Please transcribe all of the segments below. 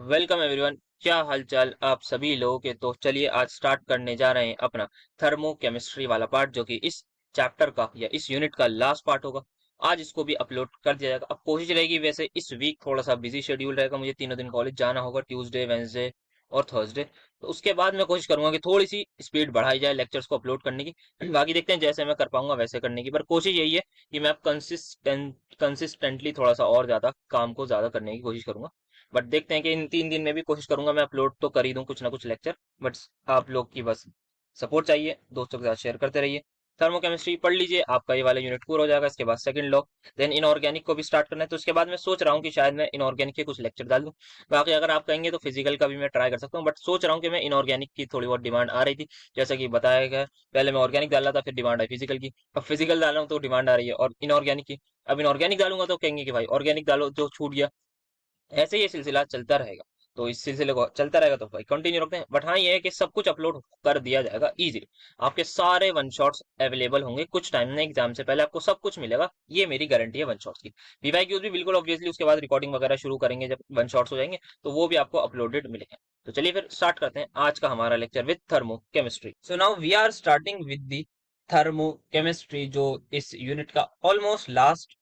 Welcome everyone. क्या हालचाल आप सभी लोगों के। तो चलिए आज स्टार्ट करने जा रहे हैं अपना थर्मोकेमिस्ट्री वाला पार्ट, जो कि इस चैप्टर का या इस यूनिट का लास्ट पार्ट होगा। आज इसको भी अपलोड कर दिया जाएगा। अब कोशिश रहेगी, वैसे इस वीक थोड़ा सा बिजी शेड्यूल रहेगा, मुझे तीनों दिन कॉलेज जाना होगा, ट्यूसडे वेंसडे और थर्सडे। तो उसके बाद मैं कोशिश करूंगा कि थोड़ी सी स्पीड बढ़ाई जाए लेक्चर्स को अपलोड करने की। बाकी देखते हैं, जैसे मैं कर पाऊंगा वैसे करने की, पर कोशिश यही है कि मैं अब कंसिस्टेंटली थोड़ा सा और ज्यादा काम को ज्यादा करने की कोशिश करूंगा। बट देखते हैं कि इन 3 दिन में भी कोशिश करूंगा मैं अपलोड तो कर ही दूं कुछ ना कुछ लेक्चर। बट आप लोग की बस सपोर्ट चाहिए, दोस्तों के साथ शेयर करते रहिए। थर्मोकेमिस्ट्री पढ़ लीजिए, आपका ये वाला यूनिट पूरा हो जाएगा। इसके बाद सेकंड लॉ, देन इनऑर्गेनिक को भी स्टार्ट करना है। तो उसके बाद मैं सोच रहा हूँ कि शायद मैं इनऑर्गेनिक के कुछ लेक्चर डाल दूं। बाकी अगर आप कहेंगे तो फिजिकल का भी मैं ट्राई कर सकता हूँ, बट सोच रहा हूँ कि मैं इनऑर्गेनिक की थोड़ी बहुत डिमांड आ रही थी, जैसा कि बताया गया। पहले मैं ऑर्गेनिक डाल रहा था, फिर डिमांड आई फिजिकल की। अब फिजिकल डाल रहा हूँ तो डिमांड आ रही है और इनऑर्गेनिक की। अब इनऑर्गेनिक डालूंगा तो कहेंगे कि भाई ऑर्गेनिक डालो जो छूट गया। ऐसे ये सिलसिला चलता रहेगा। तो इस सिलसिले को चलता रहेगा तो भाई कंटिन्यू रखते हैं। बट हाँ, ये है कि सब कुछ अपलोड कर दिया जाएगा इजीली। आपके सारे वन शॉट्स अवेलेबल होंगे कुछ टाइम में, एग्जाम से पहले आपको सब कुछ मिलेगा, ये मेरी गारंटी है वन शॉट्स की। वीवाईक्यूज भी बिल्कुल ऑब्वियसली उसके बाद रिकॉर्डिंग वगैरह शुरू करेंगे जब वन शॉट्स हो जाएंगे, तो वो भी आपको अपलोडेड मिलेंगे। तो चलिए फिर स्टार्ट करते हैं आज का हमारा lecture with thermochemistry. So now we are starting with the thermochemistry, जो इस यूनिट का ऑलमोस्ट लास्ट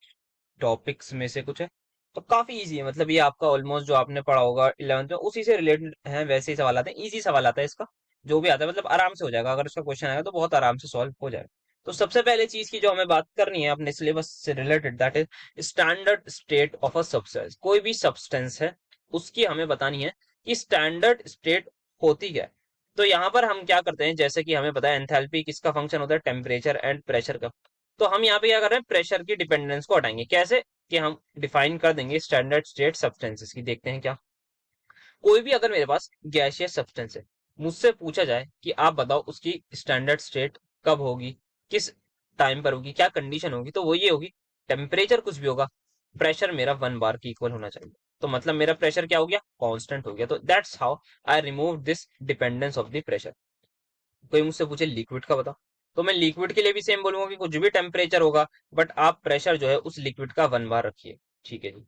टॉपिक्स में से कुछ है। तो काफी इजी है, मतलब ये आपका ऑलमोस्ट जो आपने पढ़ा होगा 11th में उसी से रिलेटेड है, वैसे ही सवाल आते हैं, इजी सवाल आता है इसका। जो भी आता है मतलब आराम से हो जाएगा, अगर इसका क्वेश्चन आएगा तो बहुत आराम से सॉल्व हो जाएगा। तो सबसे पहले चीज की जो हमें बात करनी है अपने सिलेबस से related, that is standard state of a substance. कोई भी सब्सटेंस है उसकी हमें बतानी है कि स्टैंडर्ड स्टेट होती है। तो यहाँ पर हम क्या करते हैं, जैसे कि हमें पता है एंथैल्पी किसका फंक्शन होता है, टेम्परेचर एंड प्रेशर का। तो हम यहाँ पे क्या कर रहे हैं, प्रेशर की डिपेंडेंस को हटाएंगे। कैसे कि हम डिफाइन कर देंगे स्टैंडर्ड स्टेट सब्सटेंसेस की। देखते हैं क्या। कोई भी अगर मेरे पास गैसियस सब्सटेंस है, मुझसे पूछा जाए कि आप बताओ उसकी स्टैंडर्ड स्टेट कब होगी, किस टाइम पर होगी, क्या कंडीशन होगी, तो वो ये होगी, टेम्परेचर कुछ भी होगा, प्रेशर मेरा 1 बार की इक्वल होना चाहिए। तो मतलब मेरा प्रेशर क्या हो गया, कांस्टेंट हो गया। तो that's how I remove this dependence of the pressure. कोई मुझसे पूछे लिक्विड का बताओ, तो मैं लिक्विड के लिए भी सेम बोलूंगा कि कुछ भी टेम्परेचर होगा, बट आप प्रेशर जो है उस लिक्विड का 1 बार रखिए। ठीक है जी।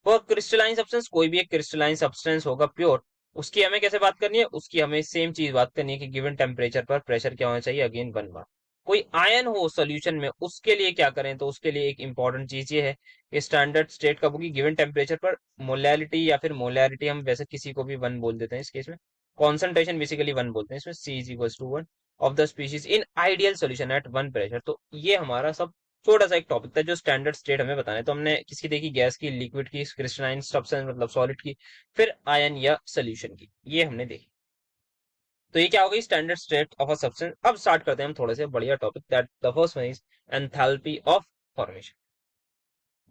वो क्रिस्टलाइन सब्सटेंस, कोई भी एक क्रिस्टलाइन सब्सटेंस होगा प्योर, उसकी हमें कैसे बात करनी है, उसकी हमें सेम चीज बात करनी है कि गिवन टेम्परेचर पर प्रेशर क्या होना चाहिए, अगेन 1 बार। कोई आयन हो सोल्यूशन में, उसके लिए क्या करें, तो उसके लिए एक इंपॉर्टेंट चीज ये है कि स्टैंडर्ड स्टेट कब होगी, गिवन टेम्परेचर पर। मोलैलिटी या फिर मोलैरिटी हम वैसे किसी को भी 1 बोल देते हैं इस केस में। कॉन्सेंट्रेशन बेसिकली 1 बोलते हैं इसमें, C is equal to 1 of the species in ideal solution at 1 pressure. तो ये हमारा सब छोटा सा एक टॉपिक था जो स्टैंडर्ड स्टेट हमें बताना है। तो हमने किसकी देखी, गैस की, लिक्विड की, क्रिस्टलाइन सब्सटेंस मतलब सॉलिड की, फिर आयन या सोल्यूशन की, ये हमने देखी। तो ये क्या हो गई, standard state of a substance. अब स्टार्ट करते हैं हम थोड़े से बढ़िया topic, that the first one is enthalpy of formation.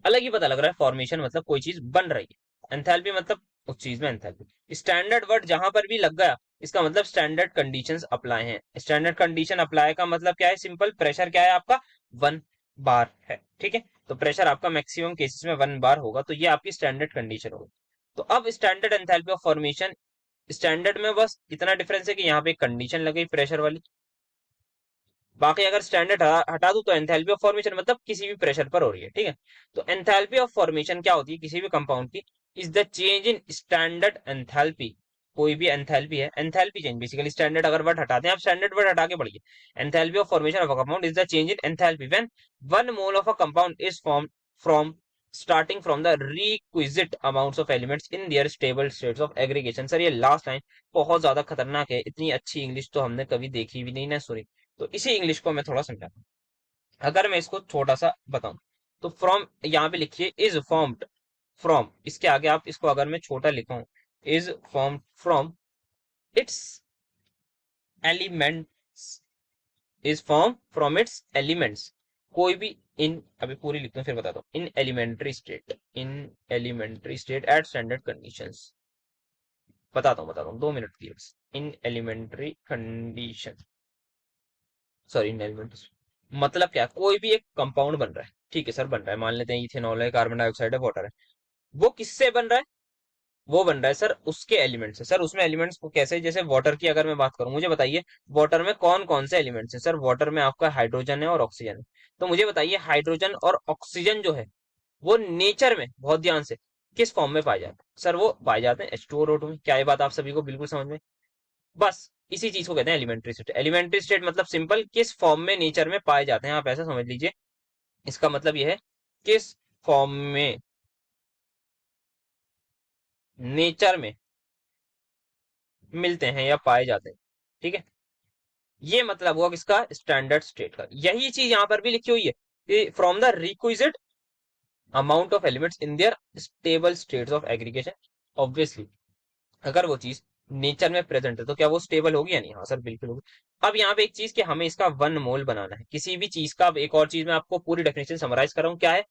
अलग ही पता लग रहा है, फॉर्मेशन मतलब कोई चीज बन रही है, एंथैल्पी मतलब उस चीज में एंथैल्पी। स्टैंडर्ड वर्ड जहां पर भी लग गया, इसका मतलब स्टैंडर्ड कंडीशंस अप्लाई हैं। स्टैंडर्ड कंडीशन अप्लाई का मतलब क्या है, सिंपल, प्रेशर क्या है आपका, 1 बार है। ठीक है, तो प्रेशर आपका मैक्सिमम केसेस में 1 बार होगा, तो ये आपकी स्टैंडर्ड कंडीशन होगी। तो अब standard enthalpy of formation, standard में बस इतना डिफरेंस है कि यहाँ पे कंडीशन लगी प्रेशर वाली। बाकी अगर स्टैंडर्ड हटा दूं तो एंथैल्पी ऑफ फॉर्मेशन मतलब किसी भी प्रेशर पर हो रही है। ठीक है, तो एंथैल्पी ऑफ फॉर्मेशन क्या होती है किसी भी कंपाउंड की, is the change in standard enthalpy. कोई भी एंथैल्पी है, एंथैल्पी चेंज बेसिकली, स्टैंडर्ड अगर वर्ड हटाते हैं आप, स्टैंडर्ड वर्ड हटा के पढ़िए। Enthalpy of formation of a compound is the change in enthalpy when 1 mole of a compound is form from starting from the requisite amounts of elements in their stable states of aggregation. Sir ये last line बहुत ज्यादा खतरनाक है, इतनी अच्छी English तो हमने कभी देखी भी नहीं ना, सॉरी। तो इसी इंग्लिश को मैं थोड़ा समझाता हूँ। अगर मैं इसको छोटा सा बताऊं, तो फ्रॉम यहाँ पे लिखिए इज फॉर्म्ड फ्रॉम, इसके आगे आप इसको अगर मैं छोटा लिखूं, is formed from its elements, is form from its elements. कोई भी इन, अभी पूरी लिखता हूँ फिर बताता हूँ, in elementary state at standard conditions. बताता हूँ 2 मिनट की बस। In elementary condition, sorry in elementary मतलब क्या, कोई भी एक कंपाउंड बन रहा है, ठीक है सर, बन रहा है, मान लेते हैं इथेनॉल है, कार्बन डाइऑक्साइड है, वाटर है। वो किससे बन रहा है, वो बन रहा है सर उसके एलिमेंट्स से। सर उसमें एलिमेंट्स को कैसे, जैसे वाटर की अगर मैं बात करूं, मुझे बताइए वाटर में कौन कौन से एलिमेंट्स हैं। सर वाटर में आपका हाइड्रोजन है और ऑक्सीजन है। तो मुझे बताइए हाइड्रोजन और ऑक्सीजन जो है वो नेचर में, बहुत ध्यान से, किस फॉर्म में पाए जाते हैं? सर वो पाए जाते हैं H2O और O2 में। क्या ये बात आप सभी को बिल्कुल समझ में? बस इसी चीज को कहते हैं एलिमेंट्री स्टेट। एलिमेंट्री स्टेट मतलब सिंपल, किस फॉर्म में नेचर में पाए जाते हैं, आप ऐसा समझ लीजिए। इसका मतलब यह है किस फॉर्म में नेचर में मिलते हैं या पाए जाते हैं। ठीक है, ये मतलब हुआ किसका? स्टैंडर्ड स्टेट का। यही चीज यहाँ पर भी लिखी हुई है कि from the requisite amount of elements in their stable states of aggregation. Obviously अगर वो चीज नेचर में प्रेजेंट है तो क्या वो स्टेबल होगी या नहीं? हाँ सर बिल्कुल होगी। अब यहाँ पे एक चीज कि हमें इसका वन मोल बनाना है किसी भी चीज का। अब एक और चीज मैं आपको पूरी डेफिनेशन समराइज कर रहा हूँ, क्या है?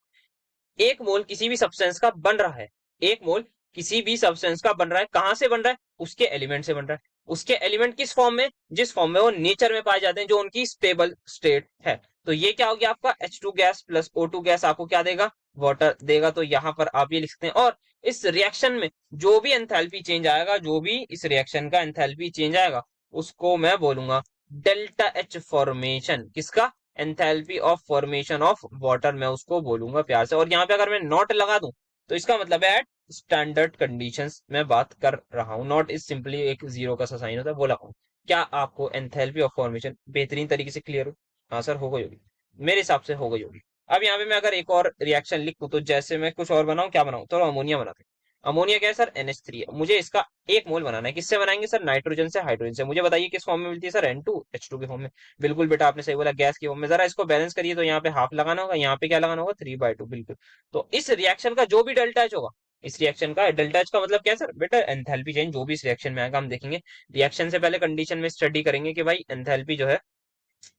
एक मोल किसी भी सब्सटेंस का बन रहा है। एक मोल किसी भी सब्सटेंस का बन रहा है, कहां से बन रहा है? उसके एलिमेंट से बन रहा है। उसके एलिमेंट किस फॉर्म में? जिस फॉर्म में वो नेचर में पाए जाते हैं, जो उनकी स्टेबल स्टेट है। तो ये क्या हो गया आपका? H2 gas plus O2 gas आपको क्या देगा? वाटर देगा। तो यहां पर आप ये लिख सकते हैं। और इस रिएक्शन में जो भी एंथैल्पी चेंज आएगा, जो भी इस रिएक्शन का एंथैल्पी चेंज आएगा, उसको मैं बोलूंगा डेल्टा H फॉर्मेशन। किसका? Enthalpy of formation of water, मैं उसको बोलूंगा प्यार से। और यहाँ पे अगर मैं नॉट लगा दूं तो इसका मतलब है एट स्टैंडर्ड कंडीशंस मैं बात कर रहा हूँ। नॉट इज सिंपली एक जीरो का सा साइन होता है, वो लगाऊं। क्या आपको एंथैल्पी ऑफ फॉर्मेशन बेहतरीन तरीके से क्लियर हो? हाँ सर हो गई होगी, मेरे हिसाब से हो गई होगी। अब यहाँ पे मैं अगर एक और रिएक्शन लिख दूं, तो जैसे मैं कुछ और बनाऊं, क्या बनाऊं? तो अमोनिया बनाते हैं। अमोनिया क्या है सर? NH3 है। मुझे इसका एक मोल बनाना है। किससे बनाएंगे सर? नाइट्रोजन से, हाइड्रोजन से। मुझे बताइए किस फॉर्म में मिलती है सर? N2H2 के फॉर्म में। बिल्कुल बेटा आपने सही बोला, गैस की फॉर्म में। जरा इसको बैलेंस करिए, तो यहाँ पे हाफ लगाना होगा, यहाँ पे क्या लगाना होगा? 3/2। बिल्कुल। तो इस रिएक्शन का जो भी डेल्टा एच होगा, इस रिएक्शन का डेल्टा एच का मतलब क्या है सर? बेटा एंथैल्पी चेंज जो भी इस रिएक्शन में आएगा, हम देखेंगे। रिएक्शन से पहले कंडीशन में स्टडी करेंगे कि भाई एंथैल्पी जो है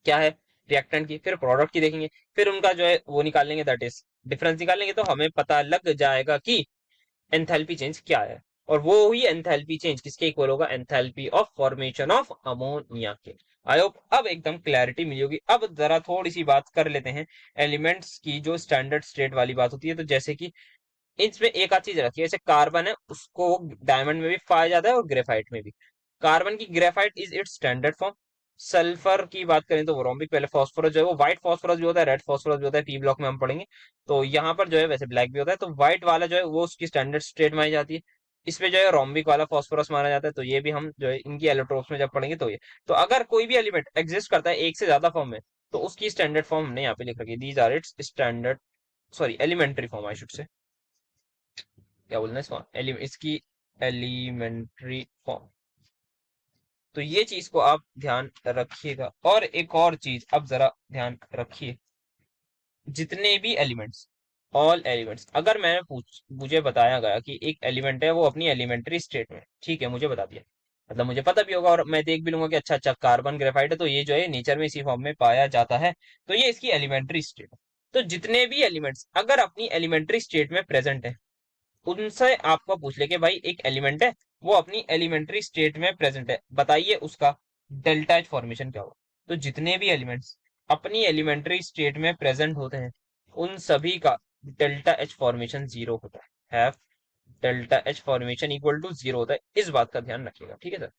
क्या है रिएक्टेंट की, फिर प्रोडक्ट की देखेंगे, फिर उनका जो है वो निकालेंगे, दैट इज डिफरेंस निकालेंगे। तो हमें पता लग जाएगा कि एंथैल्पी चेंज क्या है। और वो ही एंथैल्पी चेंज किसके इक्वल होगा? Enthalpy of formation of ammonia के। आई होप अब एकदम क्लैरिटी मिली होगी। अब जरा थोड़ी सी बात कर लेते हैं एलिमेंट्स की, जो स्टैंडर्ड स्टेट वाली बात होती है। तो जैसे कि इसमें एक आध चीज रखी है, जैसे कार्बन है, उसको डायमंड में भी पाया जाता है और ग्रेफाइट में भी। कार्बन की graphite is it's standard form. Sulphur की बात करें तो वो रोम्बिक। पहले फास्फोरस जो है वो व्हाइट फास्फोरस भी होता है, रेड फास्फोरस भी होता है, पी ब्लॉक में हम पढ़ेंगे। तो यहाँ पर जो है वैसे ब्लैक भी होता है। तो व्हाइट वाला जो है वो उसकी स्टैंडर्ड स्टेट मानी जाती है। इसमें जो है रोम्बिक वाला फास्फोरस माना जाता है। तो ये भी हम जो है इनकी एलोट्रोप्स में जब पढ़ेंगे तो ये। तो अगर कोई भी एलिमेंट एग्जिस्ट करता है एक से ज्यादा फॉर्म में, तो उसकी स्टैंडर्ड फॉर्म हमने यहाँ पे लिख रखी है। These are its standard, sorry elementary form I should say. क्या बोलना है इसको? इसकी एलिमेंट्री फॉर्म। तो ये चीज को आप ध्यान रखिएगा। और एक और चीज अब जरा ध्यान रखिए, जितने भी एलिमेंट्स, ऑल एलिमेंट्स, अगर मैं मुझे बताया गया कि एक एलिमेंट है वो अपनी एलिमेंट्री स्टेट में, ठीक है, मुझे बता दिया, मतलब मुझे पता भी होगा और मैं देख भी लूंगा कि अच्छा अच्छा कार्बन ग्रेफाइट है, तो ये जो है नेचर में इसी फॉर्म में पाया जाता है, तो ये इसकी एलिमेंट्री स्टेट है। तो जितने भी एलिमेंट्स अगर अपनी एलिमेंट्री स्टेट में प्रेजेंट है, उनसे आपको पूछ ले कि भाई एक एलिमेंट है वो अपनी एलिमेंट्री स्टेट में प्रेजेंट है, बताइए उसका डेल्टा एच फॉर्मेशन क्या होगा? तो जितने भी एलिमेंट्स अपनी एलिमेंट्री स्टेट में प्रेजेंट होते हैं, उन सभी का डेल्टा एच फॉर्मेशन जीरो होता है। Have delta H formation equal to zero होता है। इस बात का ध्यान रखिएगा, ठीक है सर?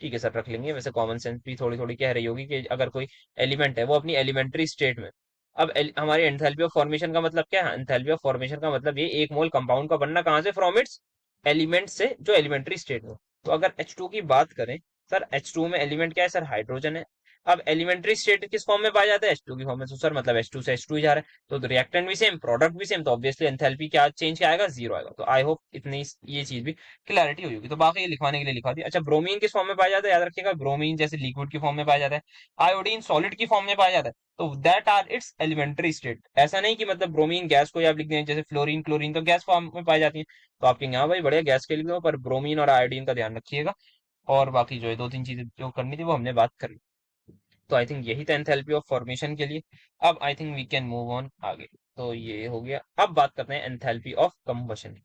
ठीक है सर, रख लेंगे। वैसे कॉमन सेंस भी थोड़ी थोड़ी कह रही होगी कि अगर कोई एलिमेंट है वो अपनी एलिमेंट्री स्टेट में। अब हमारी एंथैल्पी ऑफ फॉर्मेशन का मतलब क्या है? एंथैल्पी ऑफ फॉर्मेशन का मतलब ये एक मोल कंपाउंड का बनना कहाँ से? फ्रॉम इट्स एलिमेंट से, जो एलिमेंट्री स्टेट में। तो अगर H2 की बात करें, सर H2 में एलिमेंट क्या है सर? हाइड्रोजन है। अब एलिमेंट्री स्टेट किस फॉर्म में पाया जाता है? H2 की फॉर्म में। तो सर मतलब H2 से H2 ही जा रहा है, तो रिएक्टेंट भी सेम, प्रोडक्ट भी सेम, तो ऑब्वियसली एंथैल्पी क्या चेंज क्या आएगा? जीरो आएगा। तो आई होप इतनी ये चीज भी क्लैरिटी हुई होगी। तो बाकी ये लिखवाने के लिए लिखवा दिया। अच्छा, ब्रोमीन किस फॉर्म में पाया जाता है? याद रखिएगा, ब्रोमीन जैसे लिक्विड की फॉर्म में पाया जाता है। आयोडीन सॉलिड की फॉर्म में पाया जाता है। तो that are its elementary state. ऐसा नहीं कि मतलब ब्रोमीन गैस को आप लिख दें, जैसे फ्लोरीन क्लोरीन तो गैस फॉर्म में पाई जाती है। तो आपके यहाँ भाई बढ़िया गैस के लिख दो, पर ब्रोमीन और आयोडीन का ध्यान रखिएगा। और बाकी जो है दो तीन चीजें जो करनी थी वो हमने बात कर ली। तो आई थिंक यही था एंथैल्पी ऑफ फॉर्मेशन के लिए। अब I think we can move on आगे। तो ये हो गया। अब बात करते हैं enthalpy of combustion.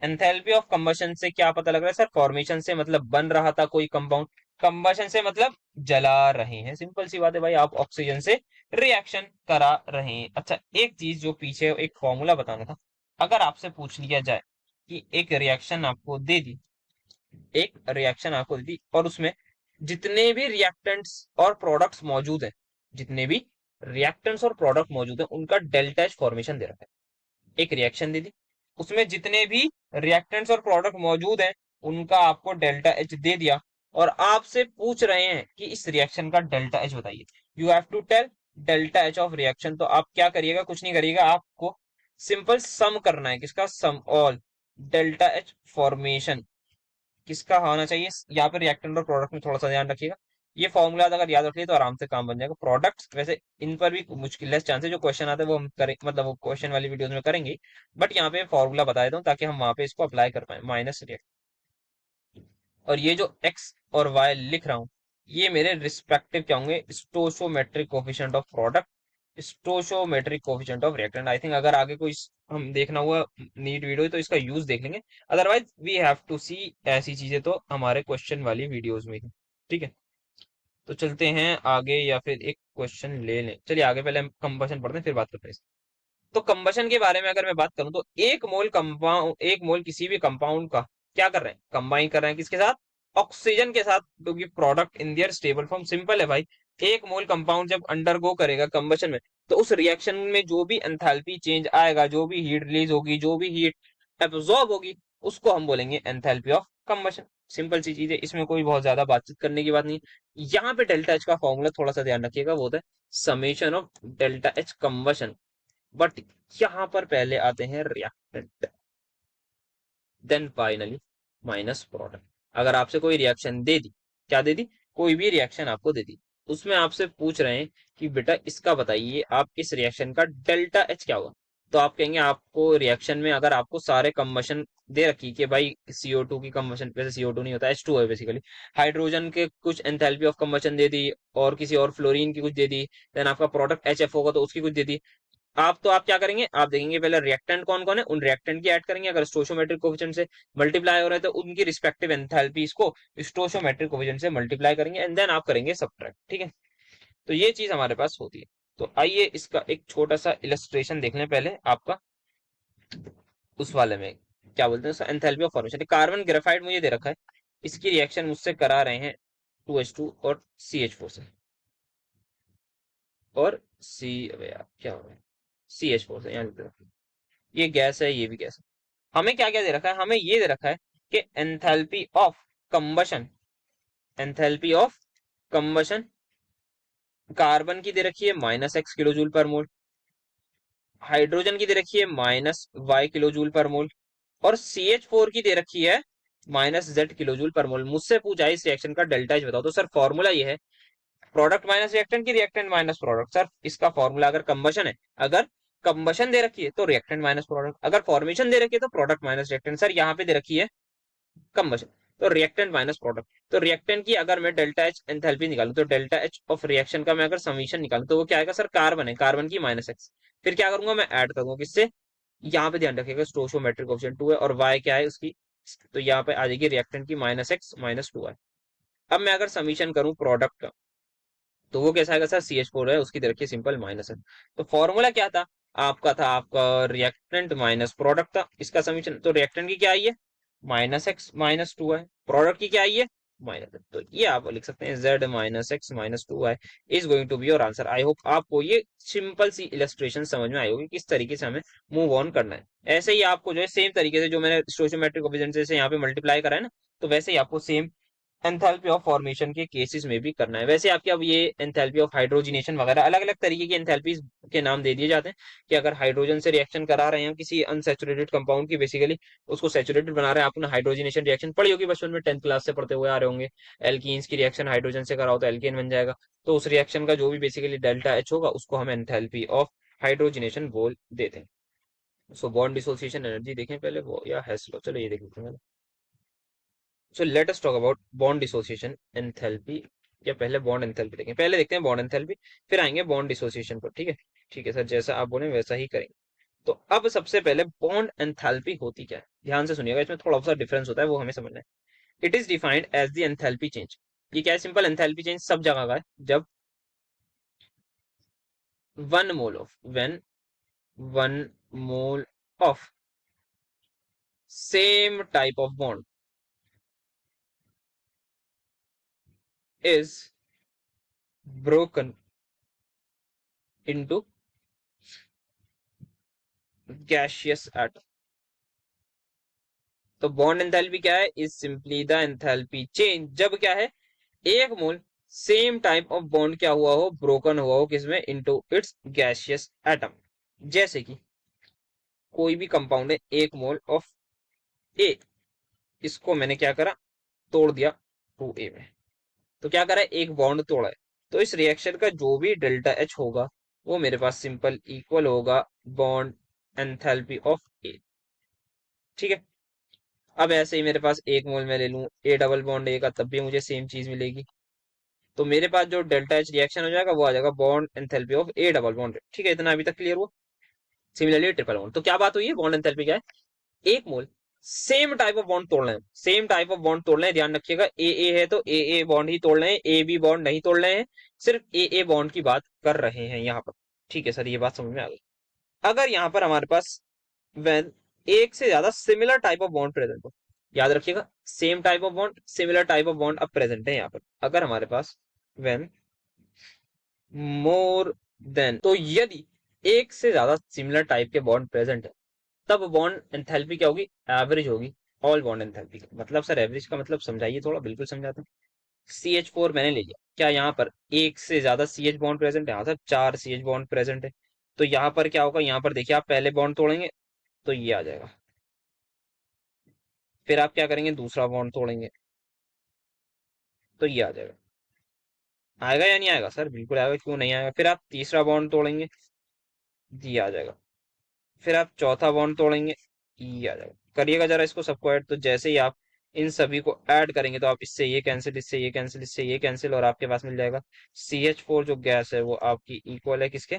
Enthalpy of combustion से क्या पता लग रहा है सर? फॉर्मेशन से मतलब बन रहा था कोई कंपाउंड, कंबशन से मतलब जला रहे हैं। सिंपल सी बात है भाई, आप ऑक्सीजन से रिएक्शन करा रहे हैं। अच्छा, एक चीज जो पीछे एक फॉर्मूला बताना था, अगर आपसे पूछ लिया जाए कि एक रिएक्शन आपको दे दी, एक रिएक्शन आपको दी थी और उसमें जितने भी रिएक्टेंट्स और प्रोडक्ट्स मौजूद हैं, जितने भी रिएक्टेंट्स और प्रोडक्ट मौजूद हैं, उनका डेल्टा एच फॉर्मेशन दे रखा है। एक रिएक्शन दे दी उसमें जितने भी रिएक्टेंट्स और प्रोडक्ट मौजूद हैं उनका आपको डेल्टा एच दे दिया, और आपसे पूछ रहे हैं कि इस रिएक्शन का डेल्टा एच बताइए। You have to tell delta H of reaction. तो आप क्या करिएगा, कुछ नहीं करिएगा, आपको सिंपल सम करना है। किसका? Sum all delta H formation किसका होना चाहिए यहाँ पे, रिएक्टेंट और प्रोडक्ट में थोड़ा सा ध्यान रखिएगा। ये फॉर्मूला अगर याद रखिए तो आराम से काम बन जाएगा। प्रोडक्ट्स वैसे इन पर भी मुश्किल लेस चांस है, जो क्वेश्चन आते हैं वो हम करें, मतलब वो क्वेश्चन वाली वीडियोस में करेंगे, बट यहाँ पे फॉर्मूला बता देता हूँ ताकि हम वहां पे इसको अप्लाई कर पाए। माइनस रिएक्ट, और ये जो x और y लिख रहा हूँ ये मेरे रिस्पेक्टिव क्या होंगे, stoichiometric coefficient of product, stoichiometric coefficient of reactant. I think अगर आगे कोई हम देखना हुआ नीट वीडियो तो इसका यूज देख लेंगे, अदरवाइज वी हैव टू सी ऐसी चीजें तो हमारे क्वेश्चन वाली वीडियोस में ही। ठीक है, तो चलते हैं आगे, या फिर एक क्वेश्चन ले लें। चलिए आगे, पहले हम कंबशन पढ़ते हैं फिर बात करते हैं। तो कंबशन के बारे में अगर मैं बात करूं तो एक मोल कंपाउंड, एक मोल किसी भी कंपाउंड का क्या कर रहे हैं, कंबाइन कर रहे हैं किसके साथ? ऑक्सीजन के साथ, to give product in their stable form. Simple है भाई, एक मोल कंपाउंड जब अंडरगो करेगा कंबशन में, तो उस रिएक्शन में जो भी एंथैल्पी चेंज आएगा, जो भी हीट रिलीज होगी, जो भी हीट एब्जॉर्ब होगी, उसको हम बोलेंगे एंथैल्पी ऑफ कंबशन। सिंपल सी चीज है, इसमें कोई बहुत ज्यादा बातचीत करने की बात नहीं। यहाँ पे डेल्टा एच का फॉर्मूला थोड़ा सा ध्यान रखिएगा, वो होता है summation of delta H combustion. But यहां पर पहले आते हैं reactant, then finally minus product. अगर आपसे कोई रिएक्शन दे दी, क्या दे दी? कोई भी रिएक्शन आपको दे दी, उसमें आपसे पूछ रहे हैं कि बेटा इसका बताइए आप इस रिएक्शन का डेल्टा एच क्या होगा। तो आप कहेंगे, आपको रिएक्शन में अगर आपको सारे कंबशन दे रखी कि भाई CO2 की कंबशन, वैसे CO2 नहीं होता, H2 है बेसिकली, हाइड्रोजन के कुछ एंथैल्पी ऑफ कंबशन दे दी, और किसी और फ्लोरीन की कुछ दे दी, देन आपका प्रोडक्ट HF होगा तो उसकी कुछ दे दी। आप क्या करेंगे, आप देखेंगे पहले रिएक्टेंट कौन कौन है, उन रिएक्टेंट की ऐड करेंगे। अगर स्टोइचोमेट्रिक कोएफिशिएंट से मल्टीप्लाई हो रहे हैं तो उनकी रिस्पेक्टिव एंथैल्पीज को स्टोइचोमेट्रिक कोएफिशिएंट से मल्टीप्लाई करेंगे, एंड देन आप करेंगे सबट्रैक्ट। ठीक है, तो ये चीज हमारे पास होती है। तो आइए इसका एक छोटा सा इलस्ट्रेशन देख लें पहले आपका, उस वाले में क्या बोलते हैं, enthalpy of formation. Carbon graphite मुझे दे रखा है, इसकी रिएक्शन मुझसे करा रहे हैं 2H2 और CH4 से, और सी, अबे यार क्या हो रहा है, CH4 से, यहाँ ये गैस है, ये भी गैस है। हमें क्या क्या दे रखा है, हमें ये दे रखा है कि enthalpy of combustion, enthalpy of combustion carbon की दे रखी है -x किलो जूल पर मोल, हाइड्रोजन की दे रखी है -y किलो जूल पर मोल, और CH4 की दे रखी है -z किलो जूल पर मोल। मुझसे पूछा है इस रिएक्शन का डेल्टा एच बताओ, तो सर फॉर्मूला ये है, प्रोडक्ट माइनस रिएक्टेंट की रिएक्टेंट माइनस प्रोडक्ट। सर इसका फॉर्मूला, अगर कंबशन है, अगर कंबशन दे रखी है तो रिएक्टेंट माइनस प्रोडक्ट, अगर फॉर्मेशन दे रखी है तो प्रोडक्ट माइनस रिएक्टेंट। सर यहाँ पे दे रखी है कंबशन, तो रिएक्टेंट माइनस प्रोडक्ट। तो रिएक्टेंट की अगर मैं डेल्टा एच एंथैल्पी निकालूं, तो डेल्टा एच ऑफ रिएक्शन का मैं अगर समीशन निकालूं तो वो क्या आएगा सर, कार्बन है, कार्बन की -x। फिर क्या करूंगा, मैं ऐड करूंगा किससे, यहाँ पे ध्यान रखिएगा स्टोइचोमेट्रिक कोएफिशिएंट 2 है, और y क्या है उसकी, तो यहाँ पे आ जाएगी रिएक्टेंट की -x -2y। अब मैं अगर समीशन करूं प्रोडक्ट का, तो वो कैसा आएगा सर, CH4 है, उसकी दे रखी है सिंपल माइनस है। तो फॉर्मूला क्या था आपका, था आपका रिएक्टेंट माइनस प्रोडक्ट था, इसका समीशन। तो रिएक्टेंट की क्या आई है, -x -2 है, प्रोडक्ट की क्या आई है, माइनस। तो ये आप लिख सकते हैं Z -x -2y is going to be your answer. I hope आपको ये सिंपल सी इलस्ट्रेशन समझ में आई होगी, किस तरीके से हमें मूव ऑन करना है। ऐसे ही आपको जो है सेम तरीके से, जो मैंने स्टोइचोमेट्रिक कोएफिशिएंट से यहाँ पे मल्टीप्लाई करा है ना, तो वैसे ही आपको सेम एंथैल्पी ऑफ फॉर्मेशन के केसेस में भी करना है। वैसे आपके अब ये एंथैल्पी ऑफ हाइड्रोजिनेशन वगैरह अलग अलग तरीके की एंथैल्पीज के नाम दे दिए जाते हैं, कि अगर हाइड्रोजन से रिएक्शन करा रहे हैं किसी अनसैचुरेटेड कंपाउंड की, बेसिकली उसको सैचुरेटेड बना रहे हैं। आपने हाइड्रोजिनेशन रिएक्शन पढ़ी होगी बचपन में, 10th क्लास से पढ़ते हुए आ रहे होंगे। एल्कीन्स की रिएक्शन हाइड्रोजन से कराओ तो एल्केन बन जाएगा। तो उस रिएक्शन का जो भी बेसिकली डेल्टा एच होगा उसको हम एंथैल्पी ऑफ हाइड्रोजिनेशन बोल देते हैं। सो बॉन्ड डिसोसिएशन एनर्जी देखें पहले, वो या हेस्लो, चलो ये देख लेते हैं। So let us talk about bond dissociation enthalpy, या पहले बॉन्ड एंथैल्पी देखें, पहले देखते हैं बॉन्ड एंथैल्पी, फिर आएंगे बॉन्ड डिसोसिएशन पर। ठीक है, ठीक है सर, जैसा आप बोले वैसा ही करेंगे। तो अब सबसे पहले बॉन्ड एंथैल्पी होती क्या है, ध्यान से सुनिएगा, इसमें थोड़ा सा डिफरेंस होता है, वो हमें समझना है। It is defined as the enthalpy change. ये क्या है, सिंपल एंथैल्पी चेंज सब जगह का है, जब 1 mole of, when 1 mole of same type of bond is broken into gaseous atom, तो बॉन्ड एंथैल्पी क्या है? Is simply the enthalpy change जब क्या है, एक mole same type of bond क्या हुआ हो, ब्रोकन हुआ हो किसमें, इनटू इट्स गैसियस एटम। जैसे कि कोई भी कंपाउंड है, एक मोल ऑफ ए, इसको मैंने क्या करा, तोड़ दिया 2A में। तो क्या करा है, एक बॉन्ड तोड़ा है। तो इस रिएक्शन का जो भी डेल्टा एच होगा वो मेरे पास सिंपल इक्वल होगा बॉन्ड एंथैल्पी ऑफ ए। ठीक है। अब ऐसे ही मेरे पास एक मोल में ले लूं ए डबल बॉन्ड ए का, तब भी मुझे सेम चीज मिलेगी। तो मेरे पास जो डेल्टा एच रिएक्शन हो जाएगा वो आ जाएगा bond enthalpy of A double bond. ठीक है, इतना अभी तक क्लियर हुआ। सिमिलरली ट्रिपल बॉन्ड, तो क्या बात हुई है, बॉन्ड एंथैल्पी क्या है, एक mole same type of bond तोड़ रहे हैं, सेम टाइप ऑफ बॉन्ड तोड़ रहे हैं। ध्यान रखिएगा, ए है तो ए बॉन्ड ही तोड़ रहे हैं, ए बी बॉन्ड नहीं तोड़ रहे हैं, सिर्फ ए बॉन्ड की बात कर रहे हैं यहाँ पर। ठीक है सर, ये बात समझ में आ गई। अगर यहाँ पर हमारे पास वेन एक से ज्यादा similar type of bond present हो, याद रखिएगा same type of bond similar type of bond अब प्रेजेंट है यहाँ पर। अगर हमारे पास वेन मोर देन, तो यदि एक से ज्यादा सिमिलर टाइप के बॉन्ड प्रेजेंट है तब बॉन्ड एंथैल्पी क्या होगी, एवरेज होगी। ऑल बॉन्ड एंथैल्पी का मतलब, सर एवरेज का मतलब समझाइए थोड़ा। बिल्कुल समझाता हूँ। CH4 मैंने ले लिया, क्या यहाँ पर एक से ज्यादा CH बॉन्ड प्रेजेंट है? हाँ सर, 4 CH बॉन्ड प्रेजेंट है। तो यहाँ पर क्या होगा, यहाँ पर देखिए आप पहले बॉन्ड तोड़ेंगे तो ये आ जाएगा, फिर आप क्या करेंगे, दूसरा बॉन्ड तोड़ेंगे तो ये आ जाएगा। आएगा या नहीं आएगा सर? बिल्कुल आएगा, क्यों नहीं आएगा। फिर आप तीसरा बॉन्ड तोड़ेंगे, ये आ जाएगा। फिर आप चौथा बॉन्ड तोड़ेंगे, ये आ जाएगा। करिएगा जरा इसको सबको ऐड, तो जैसे ही आप इन सभी को ऐड करेंगे तो आप इससे ये कैंसिल, इससे ये कैंसिल, इससे ये कैंसिल, और आपके पास मिल जाएगा CH4 जो गैस है वो आपकी इक्वल है किसके,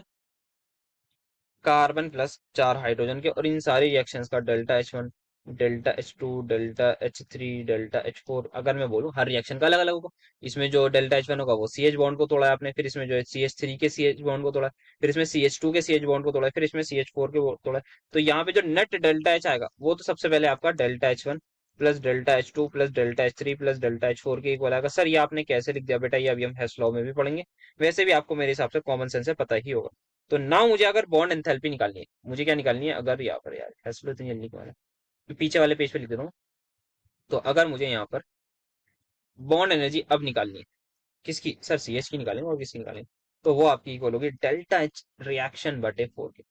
कार्बन प्लस 4 हाइड्रोजन के। और इन सारी रिएक्शंस का delta H1, delta H2, delta H3, delta H4 अगर मैं बोलूं हर रिएक्शन का अलग अलग होगा। इसमें जो डेल्टा H1 होगा वो CH बॉन्ड को तोड़ा है आपने, फिर इसमें जो है CH3 के CH बॉन्ड को तोड़ा है, फिर इसमें CH2 के CH बॉन्ड को तोड़ा है, फिर इसमें CH4 के तोड़ा है। तो यहाँ पे जो नेट डेल्टा H आएगा वो तो सबसे पहले आपका delta H1 plus delta H2 plus delta H3 plus delta H4 के इक्वल आएगा। सर ये आपने कैसे लिख दिया बेटा, ये अभी हम हेस लॉ में भी पढ़ेंगे। वैसे भी आपको मेरे हिसाब से कॉमन सेंस से पता ही होगा। तो ना मुझे अगर बॉन्ड एंथैल्पी निकालनी है, मुझे क्या निकालनी है, अगर यहाँ पर यार हेस लॉ इतनी जल्दी क्यों आ रहा है, पीछे वाले पेज पे लिख देता हूँ। तो अगर मुझे यहाँ पर बॉन्ड एनर्जी अब निकालनी है, किसकी सर, CH की निकालेंगे और किसकी निकालेंगे, तो वो आपकी इक्वल होगी डेल्टा H रिएक्शन बटे 4 के।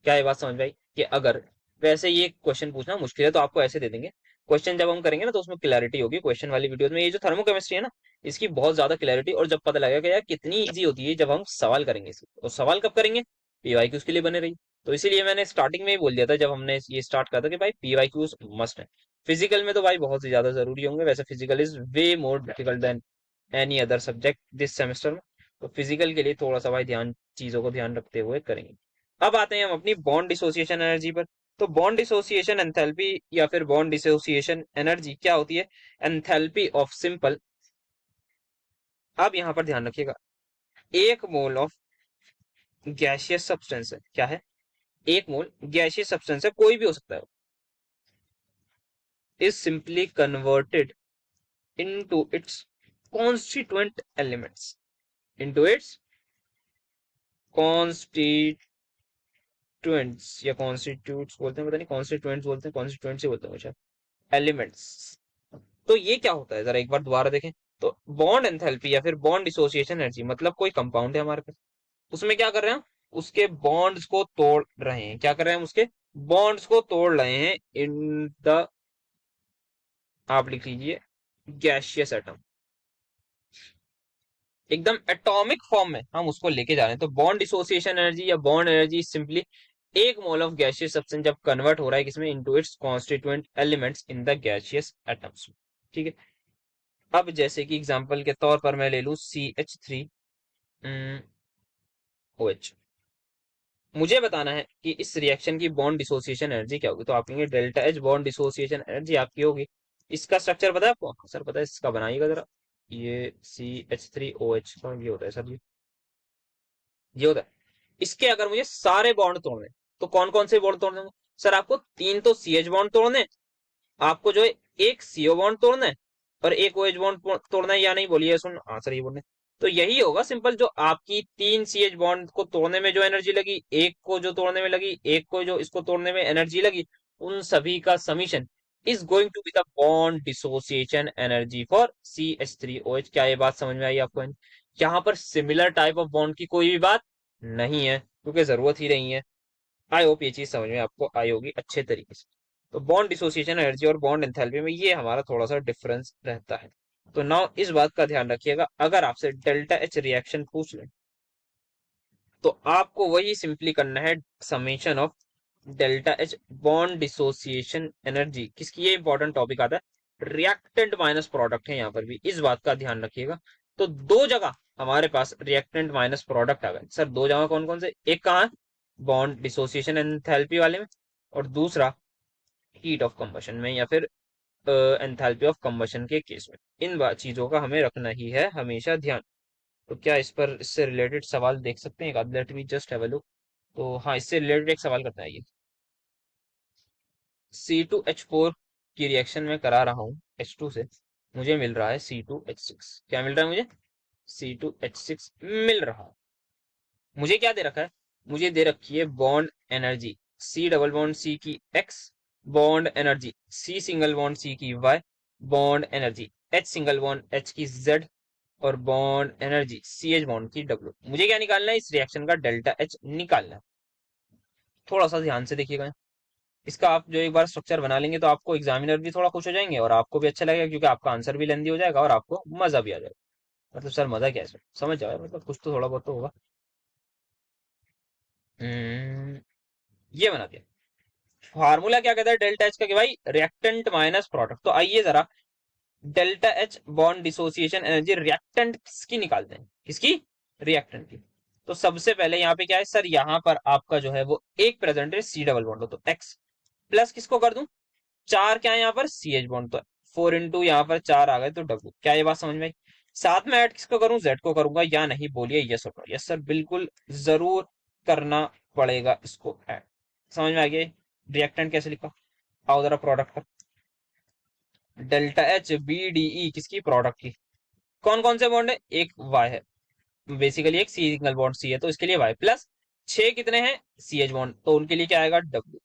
क्या ये बात समझ में आई कि अगर, वैसे ये क्वेश्चन पूछना मुश्किल है तो आपको ऐसे दे देंगे। क्वेश्चन जब हम करेंगे ना तो उसमें क्लैरिटी होगी क्वेश्चन वाली वीडियोस में। ये जो थर्मोकेमिस्ट्री है ना, इसकी बहुत ज्यादा क्लैरिटी, और जब पता लगेगा कि यार कितनी इजी होती है जब हम सवाल करेंगे इसकी। तो सवाल कब करेंगे, PYQs के लिए बने रही। तो इसीलिए मैंने स्टार्टिंग में ही बोल दिया था जब हमने ये स्टार्ट करा था कि भाई PYQs मस्ट है। फिजिकल में तो भाई बहुत ही ज्यादा जरूरी होंगे, वैसे physical is way more difficult than any other subject this semester में। तो फिजिकल के लिए थोड़ा सा भाई ध्यान, चीजों को ध्यान रखते हुए करेंगे। अब आते हैं हम अपनी बॉन्ड डिसोसिएशन एनर्जी पर। तो बॉन्ड डिसोसिएशन एंथैल्पी या फिर बॉन्ड डिसोसिएशन एनर्जी क्या होती है, एंथैल्पी ऑफ सिंपल। अब यहां पर ध्यान रखिएगा, एक मोल ऑफ गैसियस सब्सटेंस है, क्या है, एक मोल गैसियस सब्सटेंस है, कोई भी हो सकता है, is simply converted into its constituent elements, into its constituents या कॉन्स्टिट्यूट्स बोलते हैं, पता नहीं, कॉन्स्टिट्यूएंट्स बोलते हैं, कॉन्स्टिट्यूएंट्स ही बोलते हैं मुझे, एलिमेंट्स। तो ये क्या होता है जरा एक बार दोबारा देखें। तो बॉन्ड एंथैल्पी या फिर बॉन्ड डिसोसिएशन एनर्जी मतलब कोई कंपाउंड है हमारे पास, उसमें क्या कर रहे हैं, उसके बॉन्ड्स को तोड़ रहे हैं। क्या कर रहे हैं, उसके बॉन्ड्स को तोड़ रहे हैं इन द, आप लिख लीजिए, गैसियस एटम। एकदम एटॉमिक फॉर्म में हम उसको लेके जा रहे हैं। तो बॉन्ड डिसोसिएशन एनर्जी या बॉन्ड एनर्जी सिंपली एक मोल ऑफ गैसियस सब्सटेंस जब कन्वर्ट हो रहा है किसमें, into its constituent elements in the gaseous atoms. ठीक है। अब जैसे कि एग्जांपल के तौर पर मैं ले लूं CH3OH। मुझे बताना है कि इस रिएक्शन की बॉन्ड डिसोसिएशन एनर्जी क्या होगी। तो आप कहेंगे delta H bond dissociation energy आपकी होगी। इसका स्ट्रक्चर पता है आपको? सर पता है, इसका बनाइएगा जरा। ये CH3OH का ये होता है सर, ये होता है। इसके अगर मुझे सारे बॉन्ड तोड़ने, तो कौन कौन से बॉन्ड तोड़ने होंगे सर? आपको 3 तो CH बॉन्ड तोड़ने, आपको जो है एक CO बॉन्ड तोड़ना है, और एक OH बॉन्ड तोड़ना है, या नहीं बोलिए, सुन आंसर ये बोलने। तो यही होगा सिंपल, जो आपकी 3 CH बॉन्ड को तोड़ने में जो एनर्जी लगी, एक को जो तोड़ने में लगी, एक को जो इसको तोड़ने में एनर्जी लगी, उन सभी का summation is going to be the bond dissociation energy for CH3OH। क्या ये बात समझ में आई आपको? यहाँ पर सिमिलर टाइप ऑफ बॉन्ड की कोई भी बात नहीं है, क्योंकि जरूरत ही नहीं है। आई होप ये चीज समझ में आपको आई होगी अच्छे तरीके से। तो बॉन्ड डिसोसिएशन एनर्जी और बॉन्ड एंथैल्पी में ये हमारा थोड़ा सा डिफरेंस रहता है। तो नाउ इस बात का ध्यान रखिएगा, अगर आपसे डेल्टा एच रिएक्शन पूछ ले तो आपको वही सिंपली करना है, summation of delta H bond dissociation energy किसकी, ये इंपॉर्टेंट टॉपिक आता है, रिएक्टेंट माइनस प्रोडक्ट है, यहाँ पर भी इस बात का ध्यान रखिएगा। तो दो जगह हमारे पास रिएक्टेंट माइनस प्रोडक्ट आ गए सर। दो जगह कौन कौन से? एक कहाँ है? बॉन्ड डिसोसिएशन एंथैल्पी वाले में, और दूसरा हीट ऑफ कंबशन में, या फिर एंथैल्पी ऑफ कंबशन के केस में। इन चीजों का हमें रखना ही है हमेशा ध्यान। तो क्या इस पर इससे रिलेटेड सवाल देख सकते हैं? Let me just have a look. तो हाँ, इससे रिलेटेड एक सवाल करना है ये। C2H4 की रिएक्शन में करा रहा हूँ H2 से, मुझे मिल रहा है C2H6। क्या मिल रहा है मुझे? C2H6 मिल रहा है। मुझे क्या दे रखा है? मुझे दे रखी है bond energy C double bond C की X, bond energy C single bond C की Y, bond energy H single bond H की Z, और बॉन्ड एनर्जी CH बॉन्ड की W। मुझे क्या निकालना है? इस रिएक्शन का डेल्टा H निकालना है। थोड़ा सा ध्यान से देखिएगा इसका। आप जो एक बार स्ट्रक्चर बना लेंगे तो आपको एग्जामिनर भी थोड़ा खुश हो जाएंगे और आपको भी अच्छा लगेगा, क्योंकि आपका आंसर भी लेंदी हो जाएगा और आपको मजा भी आ जाएगा। मतलब सर मजा क्या है सर, समझ जाओ मतलब कुछ तो थोड़ा बहुत तो होगा। हम्म, ये बना दिया। फार्मूला क्या कहता है डेल्टा एच का? कि भाई रिएक्टेंट माइनस प्रोडक्ट। तो आइए जरा delta H bond dissociation energy reactant की निकालते हैं। किसकी? रिएक्टेंट की। तो सबसे पहले यहाँ पे क्या है सर, यहाँ पर आपका जो है वो एक प्रेजेंट है C डबल बॉन्ड, तो X प्लस किसको कर दूं? चार क्या है यहाँ पर? CH बॉन्ड, तो 4 इंटू यहाँ पर चार आ गए तो W। क्या ये बात समझ में आई? साथ में ऐड किसको करूं? Z को करूंगा या नहीं? बोलिए यस और नो। यस सर, बिल्कुल जरूर करना पड़ेगा इसको ऐड। समझ में आ गया रिएक्टेंट कैसे लिखा? आओ जरा प्रोडक्ट का। डेल्टा एच BDE किसकी? प्रोडक्ट की। कौन कौन से बॉन्ड है? एक Y है, बेसिकली एक सी सिंगल बॉन्ड C है, तो इसके लिए Y प्लस 6 कितने हैं? CH बॉन्ड, तो उनके लिए क्या आएगा? W।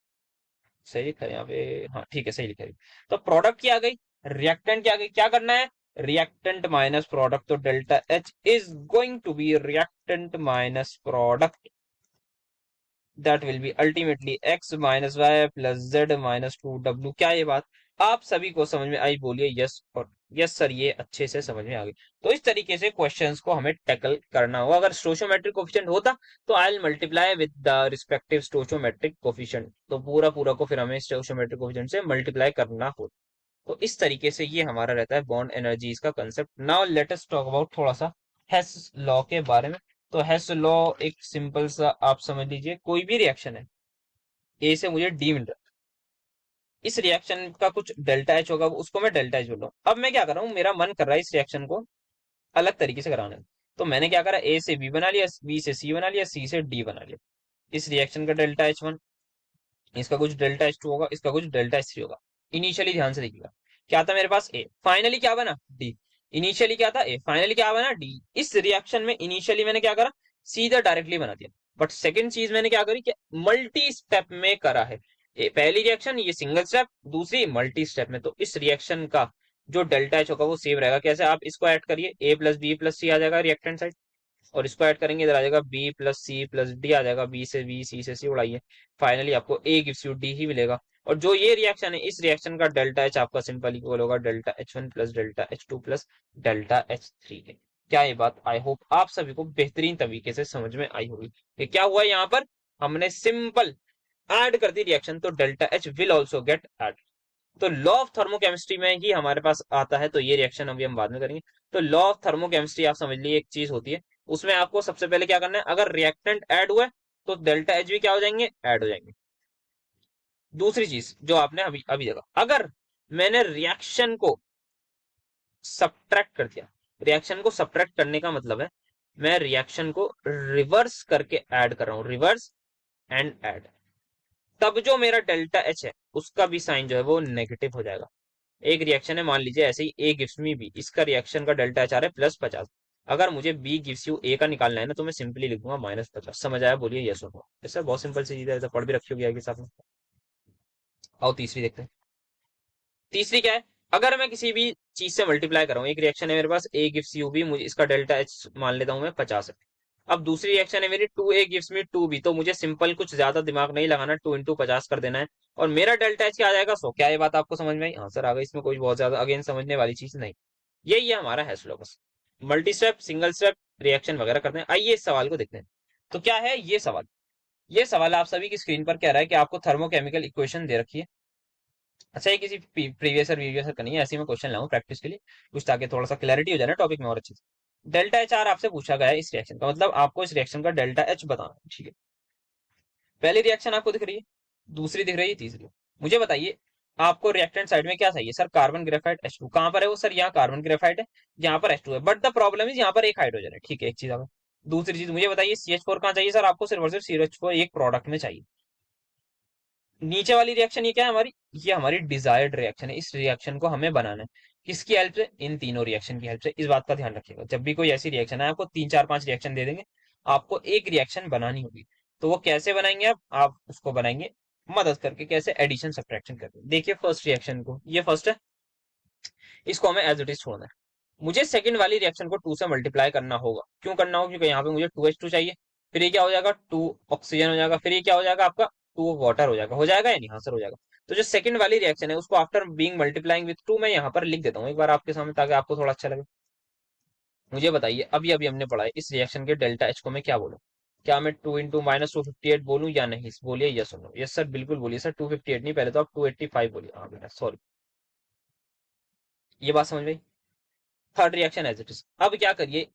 सही लिखा है यहाँ पे? हाँ ठीक है, सही लिखा है। तो प्रोडक्ट की आ गई, रिएक्टेंट की आ गई। क्या करना है? Reactant minus product. तो delta H is going to be reactant minus product, that will be ultimately x minus Y plus Z minus 2W। क्या ये बात आप सभी को समझ में आई? बोलिए यस और यस सर, ये अच्छे से समझ में आ गई। तो इस तरीके से क्वेश्चंस को हमें टैकल करना होगा। अगर स्टोचियोमेट्रिक कोफिशिएंट होता तो I will multiply with the respective stoichiometric coefficient, तो पूरा पूरा को फिर हमें स्टोचियोमेट्रिक कोफिशिएंट से मल्टीप्लाई करना हो। तो इस तरीके से ये हमारा रहता है बॉन्ड एनर्जीज का concept. Now let us talk about थोड़ा सा हेस लॉ के बारे में। तो हेस लॉ एक सिंपल सा आप समझ लीजिए, कोई भी रिएक्शन है, ए से मुझे डी मिल रहा है, इस रिएक्शन का कुछ डेल्टा एच होगा, उसको मैं डेल्टा एच बोल रहा हूँ। अब मैं क्या कर रहा हूँ, मेरा मन कर रहा है इस रिएक्शन को अलग तरीके से कराने में। तो मैंने क्या करा, ए से बी बना लिया, बी से सी बना लिया, सी से डी बना लिया। इस रिएक्शन का डेल्टा H1, इसका कुछ डेल्टा H2 होगा, इसका कुछ डेल्टा H3 होगा। इनिशियली ध्यान से देखिएगा, क्या था मेरे पास? ए, फाइनली क्या बना? डी। इनिशियली क्या था? ए, फाइनली क्या बना? डी। इस रिएक्शन में इनिशियली मैंने क्या करा? सीधा डायरेक्टली बना दिया। बट सेकंड चीज मैंने क्या करी कि मल्टी स्टेप में करा है। पहली रिएक्शन ये सिंगल स्टेप, दूसरी मल्टी स्टेप में। तो इस रिएक्शन का जो डेल्टा एच होगा वो सेव रहेगा। कैसे? आप इसको ऐड करिए, ए प्लस बी प्लस सी आ जाएगा रिएक्टेंट साइड, और इसको ऐड करेंगे इधर आ जाएगा B plus C plus D आ जाएगा, बी से बी, सी से सी उड़ाइए, फाइनली आपको ए गिव्स यू डी ही मिलेगा। और जो ये रिएक्शन है, इस रिएक्शन का डेल्टा एच आपका सिंपल इक्वल होगा delta H1 plus delta H2 plus delta H3 के। क्या ये बात आई होप आप सभी को बेहतरीन तरीके से समझ में आई होगी कि क्या हुआ यहाँ पर? हमने सिंपल ऐड कर दी रिएक्शन, तो delta H will also get add. तो लॉ ऑफ थर्मोकेमिस्ट्री में ही हमारे पास आता है, तो ये रिएक्शन अभी हम बाद में करेंगे। तो लॉ ऑफ थर्मोकेमिस्ट्री आप समझ लीजिए एक चीज होती है, उसमें आपको सबसे पहले क्या करना है, अगर रिएक्टेंट ऐड हुआ है तो डेल्टा एच भी क्या हो जाएंगे? ऐड हो जाएंगे। दूसरी चीज जो आपने अभी अभी देखा, अगर मैंने रिएक्शन को सब्ट्रैक्ट कर दिया, रिएक्शन को सब्ट्रैक्ट करने का मतलब है मैं रिएक्शन को रिवर्स करके ऐड कर रहा हूं, रिवर्स एंड ऐड, तब जो मेरा डेल्टा एच है उसका भी साइन जो है वो नेगेटिव हो जाएगा। एक रिएक्शन है, मान लीजिए ऐसे ही ए गिव्स मी बी, इसका रिएक्शन का डेल्टा एच आ रहा है +50। अगर मुझे बी गिव्स यू ए का निकालना है ना, तो मैं सिंपली लिख दूंगा -50। समझ आया? बोलिए यस और नो। ऐसा बहुत सिंपल सी चीज है, ऐसा पढ़ भी रखी होगी आगे साथ में। आओ तीसरी देखते हैं। तीसरी क्या है, अगर मैं किसी भी चीज से मल्टीप्लाई कर रहा हूँ, एक रिएक्शन है मेरे पास ए गिव्स यू बी, मुझे इसका डेल्टा एच मान लेता हूँ मैं 50 है। अब दूसरी रिएक्शन है मेरी two A gives me two B, तो मुझे सिंपल कुछ ज्यादा दिमाग नहीं लगाना, 2 × 50 कर देना है और मेरा डेल्टा एच क्या आ जाएगा 100। क्या ये बात आपको समझ में आई? हाँ सर आ गई, इसमें कोई बहुत ज्यादा अगेन समझने वाली चीज नहीं। यही है हमारा है syllabus, multi step, single step, reaction वगैरह करते हैं। आइए इस सवाल को देखते हैं। तो क्या है ये सवाल? ये सवाल आप सभी की स्क्रीन पर कह रहा है कि आपको थर्मोकेमिकल इक्वेशन दे रखी है। अच्छा, ये किसी प्रीवियस ईयर वीडियो से करनी है, ऐसे ही मैं क्वेश्चन लाऊं प्रैक्टिस के लिए कुछ, ताकि थोड़ा सा क्लैरिटी हो जाए ना टॉपिक में और अच्छे से। डेल्टा एच आर आपसे पूछा गया है इस रिएक्शन का, मतलब आपको इस रिएक्शन का डेल्टा एच बताना है, ठीक है। पहली रिएक्शन आपको दिख रही है, दूसरी दिख रही है, तीसरी। मुझे बताइए आपको रिएक्टेंट साइड में क्या चाहिए? सर कार्बन ग्रेफाइट H2 कहां पर है वो? सर यहाँ कार्बन ग्रेफाइट है, यहाँ पर H2 है, बट द प्रॉब्लम इज यहाँ पर एक हाइड्रोजन है, ठीक है, एक चीज। दूसरी चीज मुझे बताइए CH4 कहाँ चाहिए? सर आपको सिर्फ और सिर्फ CH4 एक प्रोडक्ट में चाहिए। नीचे वाली रिएक्शन ये क्या है हमारी? ये हमारी डिजायर्ड रिएक्शन है, इस रिएक्शन को हमें बनाना है किसकी हेल्प से? इन तीनों रिएक्शन की हेल्प से। इस बात का ध्यान रखिएगा, जब भी कोई ऐसी रिएक्शन है आपको 3 4 5 रिएक्शन दे देंगे, आपको एक रिएक्शन बनानी होगी। तो वो कैसे बनाएंगे? आप उसको बनाएंगे मदद करके, कैसे? एडिशन सब्ट्रैक्शन करके। देखिए फर्स्ट रिएक्शन को, ये फर्स्ट है, इसको हमें एज इट इज छोड़ना है। मुझे सेकंड वाली रिएक्शन को 2 से मल्टीप्लाई करना होगा। क्यों करना होगा? क्योंकि यहाँ पे मुझे 2H2 चाहिए, फिर ये क्या हो जाएगा 2 ऑक्सीजन हो जाएगा, फिर ये क्या हो जाएगा आपका 2 वाटर हो जाएगा। हो जाएगा या नहीं? हाँ सर हो जाएगा। तो जो सेकंड वाली रिएक्शन है उसको आफ्टर बीइंग मल्टीप्लाइंग विद 2 मैं यहाँ पर लिख देता हूँ एक बार आपके सामने, ताकि आपको थोड़ा अच्छा लगे। मुझे बताइए, अभी अभी हमने पढ़ा है इस रिएक्शन के डेल्टा एच को मैं क्या बोलूँ? क्या मैं 2 × -258 बोलूँ या नहीं? बोलिए यस और नो। यस सर बिल्कुल बोलिए सर, 258 नहीं, पहले तो आप 285 बोलिए। हाँ बेटा सॉरी, ये बात समझ में आई। Third reaction as it is. अब क्या करिए,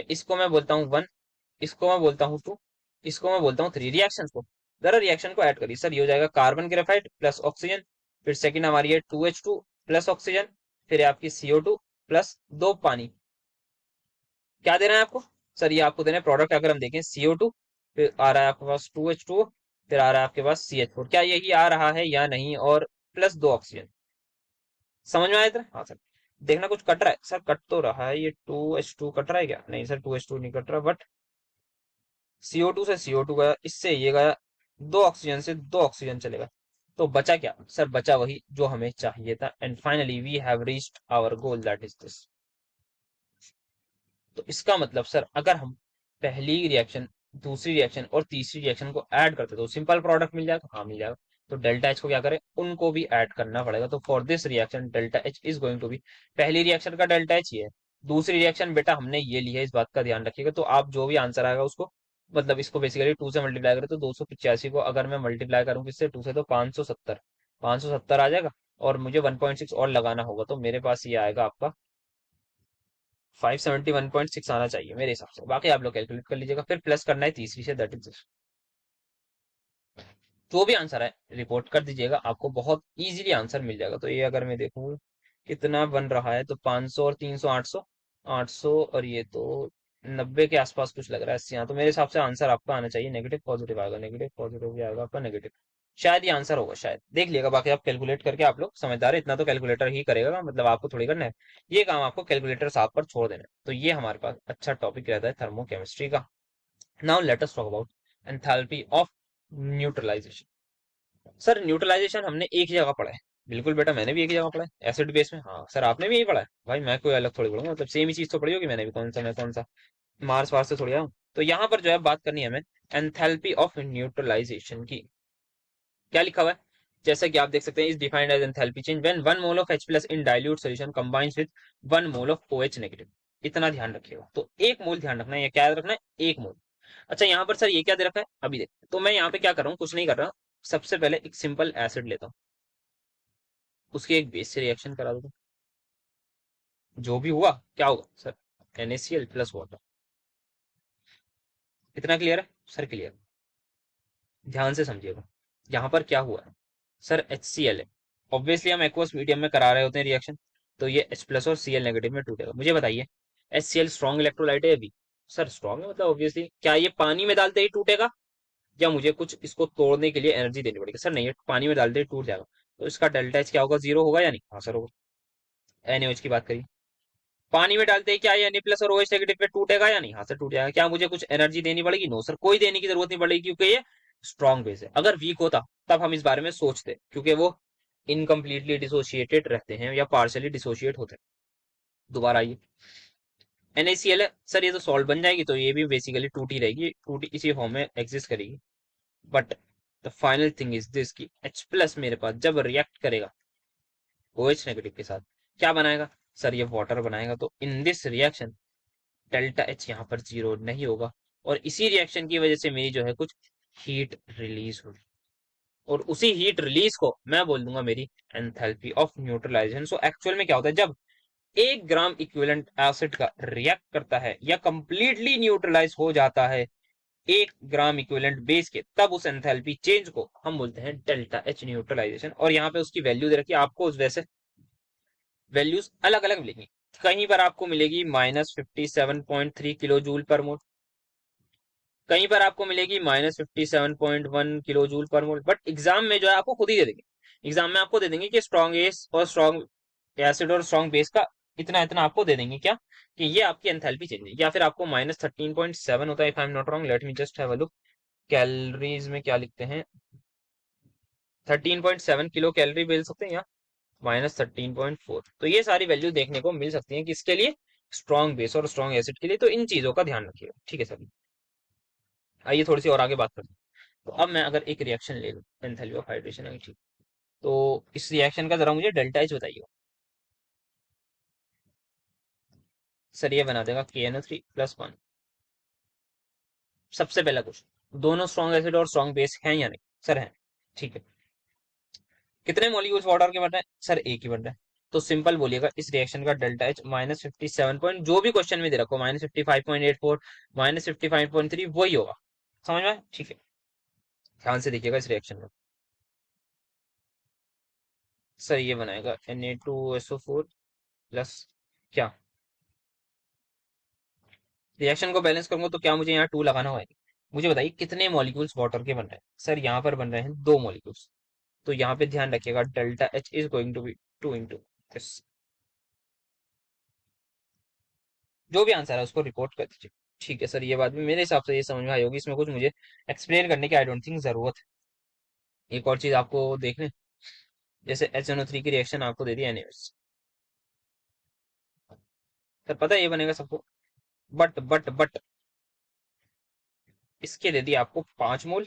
इसको मैं बोलता हूँ 1, इसको मैं बोलता हूँ 2, इसको मैं बोलता हूँ 3। रिएक्शन को, जरा रिएक्शन को ऐड करिए। सर ये हो जाएगा कार्बन ग्रेफाइट प्लस ऑक्सीजन, फिर सेकंड हमारी है 2H2 प्लस ऑक्सीजन, फिर आपकी CO2 प्लस 2 पानी। क्या दे रहा है आपको? सर ये आपको देना है प्रोडक्ट, अगर हम देखें CO2, फिर आ रहा है आपके पास 2H2, फिर आ रहा है आपके पास CH4। क्या यही आ रहा है या नहीं? और प्लस 2 ऑक्सीजन। समझ में आया इधर? हाँ सर। देखना कुछ कट रहा है सर, कट तो रहा है, ये 2H2 कट रहा है क्या? नहीं सर 2H2 नहीं कट रहा, बट CO2 से CO2 गया, इससे ये गया, 2 ऑक्सीजन से 2 ऑक्सीजन चलेगा। तो बचा क्या? सर बचा वही जो हमें चाहिए था। And finally we have reached our goal, that is this. तो इसका मतलब सर अगर हम पहली रिएक्शन, दूसरी रिएक्शन और तीसरी रिएक्शन को ऐड करते तो सिंपल प्रोडक्ट मिल जाएगा। हाँ मिल जाएगा। तो डेल्टा एच को क्या करें? उनको भी ऐड करना पड़ेगा। तो for this reaction delta H is going to be, पहली रिएक्शन का डेल्टा एच ये है, दूसरी रिएक्शन बेटा हमने ये ली है, इस बात का ध्यान रखिएगा। तो आप जो भी आंसर आएगा उसको, मतलब इसको बेसिकली 2 से मल्टीप्लाई करें तो 285 को अगर मैं मल्टीप्लाई करूँ किससे? 2 से, तो 570, 570 आ जाएगा। और मुझे 1.6 और लगाना होगा, तो मेरे पास ये आएगा आपका 571.6 आना चाहिए मेरे हिसाब से। बाकी आप लोग कैलकुलेट कर लीजिएगा, फिर प्लस करना है तीसरी से, दैट इज। जो भी आंसर है रिपोर्ट कर दीजिएगा, आपको बहुत इजीली आंसर मिल जाएगा। तो ये अगर मैं देखूँ कितना बन रहा है, तो 500 और 300 800, 800 और ये तो 90 के आसपास कुछ लग रहा है, 80। हाँ, तो मेरे हिसाब से आंसर आपका आना चाहिए नेगेटिव पॉजिटिव आएगा, नेगेटिव पॉजिटिव भी आएगा आपका नेगेटिव, शायद ये आंसर होगा, शायद देख लिएगा। बाकी आप कैलकुलेट करके, आप लोग समझदार है, इतना तो कैलकुलेटर ही करेगा, मतलब आपको थोड़ी करना है ये काम, आपको कैलकुलेटर साथ पर छोड़ देना है। तो ये हमारे पास अच्छा टॉपिक रहता है थर्मोकेमिस्ट्री का। Now let us talk about enthalpy of neutralization. Sir neutralization हमने एक ही जगह पढ़ा है। बिल्कुल बेटा, मैंने भी एक ही जगह पढ़ा है, एसिड बेस में। हाँ सर आपने भी यही पढ़ा है भाई, मैं कोई अलग थोड़ी पढ़ूंगा, मतलब सेम ही चीज तो पढ़ी होगी मैंने भी, कौन सा मैं कौन सा मार्स वार्स से थोड़ी आया हूँ। तो यहाँ पर जो है बात करनी है हमें एंथैल्पी ऑफ न्यूट्रलाइजेशन की। क्या लिखा हुआ है? जैसे कि आप देख सकते हैं, is defined as enthalpy change when 1 mole of H plus in dilute solution combines with 1 mole of OH negative. इतना ध्यान रखिएगा। तो 1 मोल ध्यान रखना है, ये क्या याद रखना है? 1 मोल। अच्छा यहाँ पर सर ये क्या दे रखा है अभी देख, तो मैं यहाँ पे क्या कर रहा हूँ, कुछ नहीं कर रहा। सबसे पहले एक सिंपल एसिड लेता हूँ, उसकी एक बेस से रिएक्शन करा देता हूँ, जो भी हुआ क्या होगा सर? NaCl plus water. इतना क्लियर है सर? क्लियर। ध्यान से समझिएगा, यहाँ पर क्या हुआ है सर? HCl है, ऑब्वियसली हम एक्वस मीडियम में करा रहे होते हैं रिएक्शन, तो ये H प्लस और Cl नेगेटिव में टूटेगा। मुझे बताइए HCl स्ट्रॉन्ग इलेक्ट्रोलाइट है अभी? सर स्ट्रॉन्ग है, मतलब ऑब्वियसली क्या ये पानी में डालते ही टूटेगा, या मुझे कुछ इसको तोड़ने के लिए एनर्जी देनी पड़ेगी? सर नहीं, ये पानी में डालते ही टूट जाएगा। तो इसका डेल्टा एच क्या होगा? 0 होगा या नहीं? हाँ सर होगा। NaOH की बात करिए, पानी में डालते ही क्या ये Na प्लस और OH नेगेटिव पे टूटेगा या नहीं? हाँ सर टूट जाएगा। क्या मुझे कुछ एनर्जी देनी पड़ेगी? नो सर, कोई देने की जरूरत नहीं पड़ेगी, क्योंकि ये स्ट्रॉन्ग बेस है। अगर वीक होता तब हम इस बारे में सोचते, क्योंकि वो इनकम्प्लीटली डिसोशिएटेड रहते हैं या पार्शियली डिसोशिएट होते हैं। दोबारा आइए, NaCl है सर, ये तो सॉल्ट बन जाएगी, तो ये भी बेसिकली टूटी रहेगी, टूटी इसी फॉर्म में एग्जिस्ट करेगी। But the final thing is this की H प्लस मेरे पास जब रिएक्ट करेगा OH नेगेटिव के साथ क्या बनाएगा सर, ये वाटर बनाएगा। तो in this reaction delta H यहाँ पर जीरो नहीं होगा, और इसी रिएक्शन की वजह से मेरी जो है कुछ हीट रिलीज होगी, और उसी हीट रिलीज को मैं बोल दूंगा मेरी enthalpy of neutralization. So actual में क्या होता है, जब 1 ग्राम इक्विवेलेंट एसिड का रिएक्ट करता है या कंप्लीटली न्यूट्रलाइज हो जाता है 1 ग्राम इक्विवेलेंट बेस के, तब उस एंथैल्पी चेंज को हम बोलते हैं डेल्टा H न्यूट्रलाइजेशन। और यहाँ पे उसकी वैल्यू दे रखी है, आपको उस वैसे वैल्यूज अलग अलग मिलेंगी। कहीं पर आपको मिलेगी -57.3 किलो जूल पर मोल, कहीं पर आपको मिलेगी -57.1 किलो जूल पर मोल। बट एग्जाम में जो है आपको खुद ही दे देंगे, एग्जाम में आपको दे देंगे कि स्ट्रॉन्ग एस और स्ट्रॉन्ग एसिड और स्ट्रॉन्ग बेस का इतना इतना आपको दे देंगे, क्या कि ये आपकी एंथैल्पी चेंज है। या फिर आपको -13.7 होता है, if I am not wrong, let me just have a look. Calories में क्या लिखते हैं, 13.7 किलो कैलोरी बोल सकते हैं, या -13.4। तो ये सारी वैल्यू देखने को मिल सकती है किसके लिए, स्ट्रॉन्ग बेस और स्ट्रॉन्ग एसिड के लिए। तो इन चीजों का ध्यान रखिएगा, ठीक है सर। आइए थोड़ी सी और आगे बात करते हैं। तो अब मैं अगर एक रिएक्शन ले लूँ, एंथैल्पी ऑफ हाइड्रेशन है, ठीक। तो इस रिएक्शन का जरा मुझे डेल्टा एच बताइए। सर ये बना देगा KNO3+1। सबसे पहला क्वेश्चन, दोनों स्ट्रॉन्ग एसिड और स्ट्रॉन्ग बेस हैं या नहीं, सर हैं, ठीक है। कितने मॉलिक्यूल्स वाटर के बन रहे हैं, सर एक ही बन रहा है। तो सिंपल बोलिएगा इस रिएक्शन का डेल्टा एच -57 पॉइंट, जो भी क्वेश्चन में दे रखो, -55.84, -55.3, वही होगा। समझ में आया? ठीक है, ध्यान से देखिएगा इस रिएक्शन में। सर ये बनाएगा Na2SO4 प्लस क्या, रिएक्शन को बैलेंस करूंगा तो क्या मुझे यहाँ 2 लगाना होगा? मुझे बताइए कितने मॉलिक्यूल्स वाटर के बन रहे हैं, सर यहाँ पर बन रहे हैं 2 मॉलिक्यूल्स। तो यहाँ पे ध्यान रखिएगा delta H is going to be 2 into this. जो भी आंसर है उसको रिपोर्ट कर दीजिए, ठीक है सर। ये बात भी मेरे हिसाब से ये समझ में आई होगी, इसमें कुछ मुझे एक्सप्लेन करने की आई डोंट थिंक जरूरत है। एक और चीज आपको देखने, जैसे HNO3 की रिएक्शन आपको दे दी NaOH, सर पता है ये बनेगा सबको। बट इसके दे दिए आपको 5 मोल,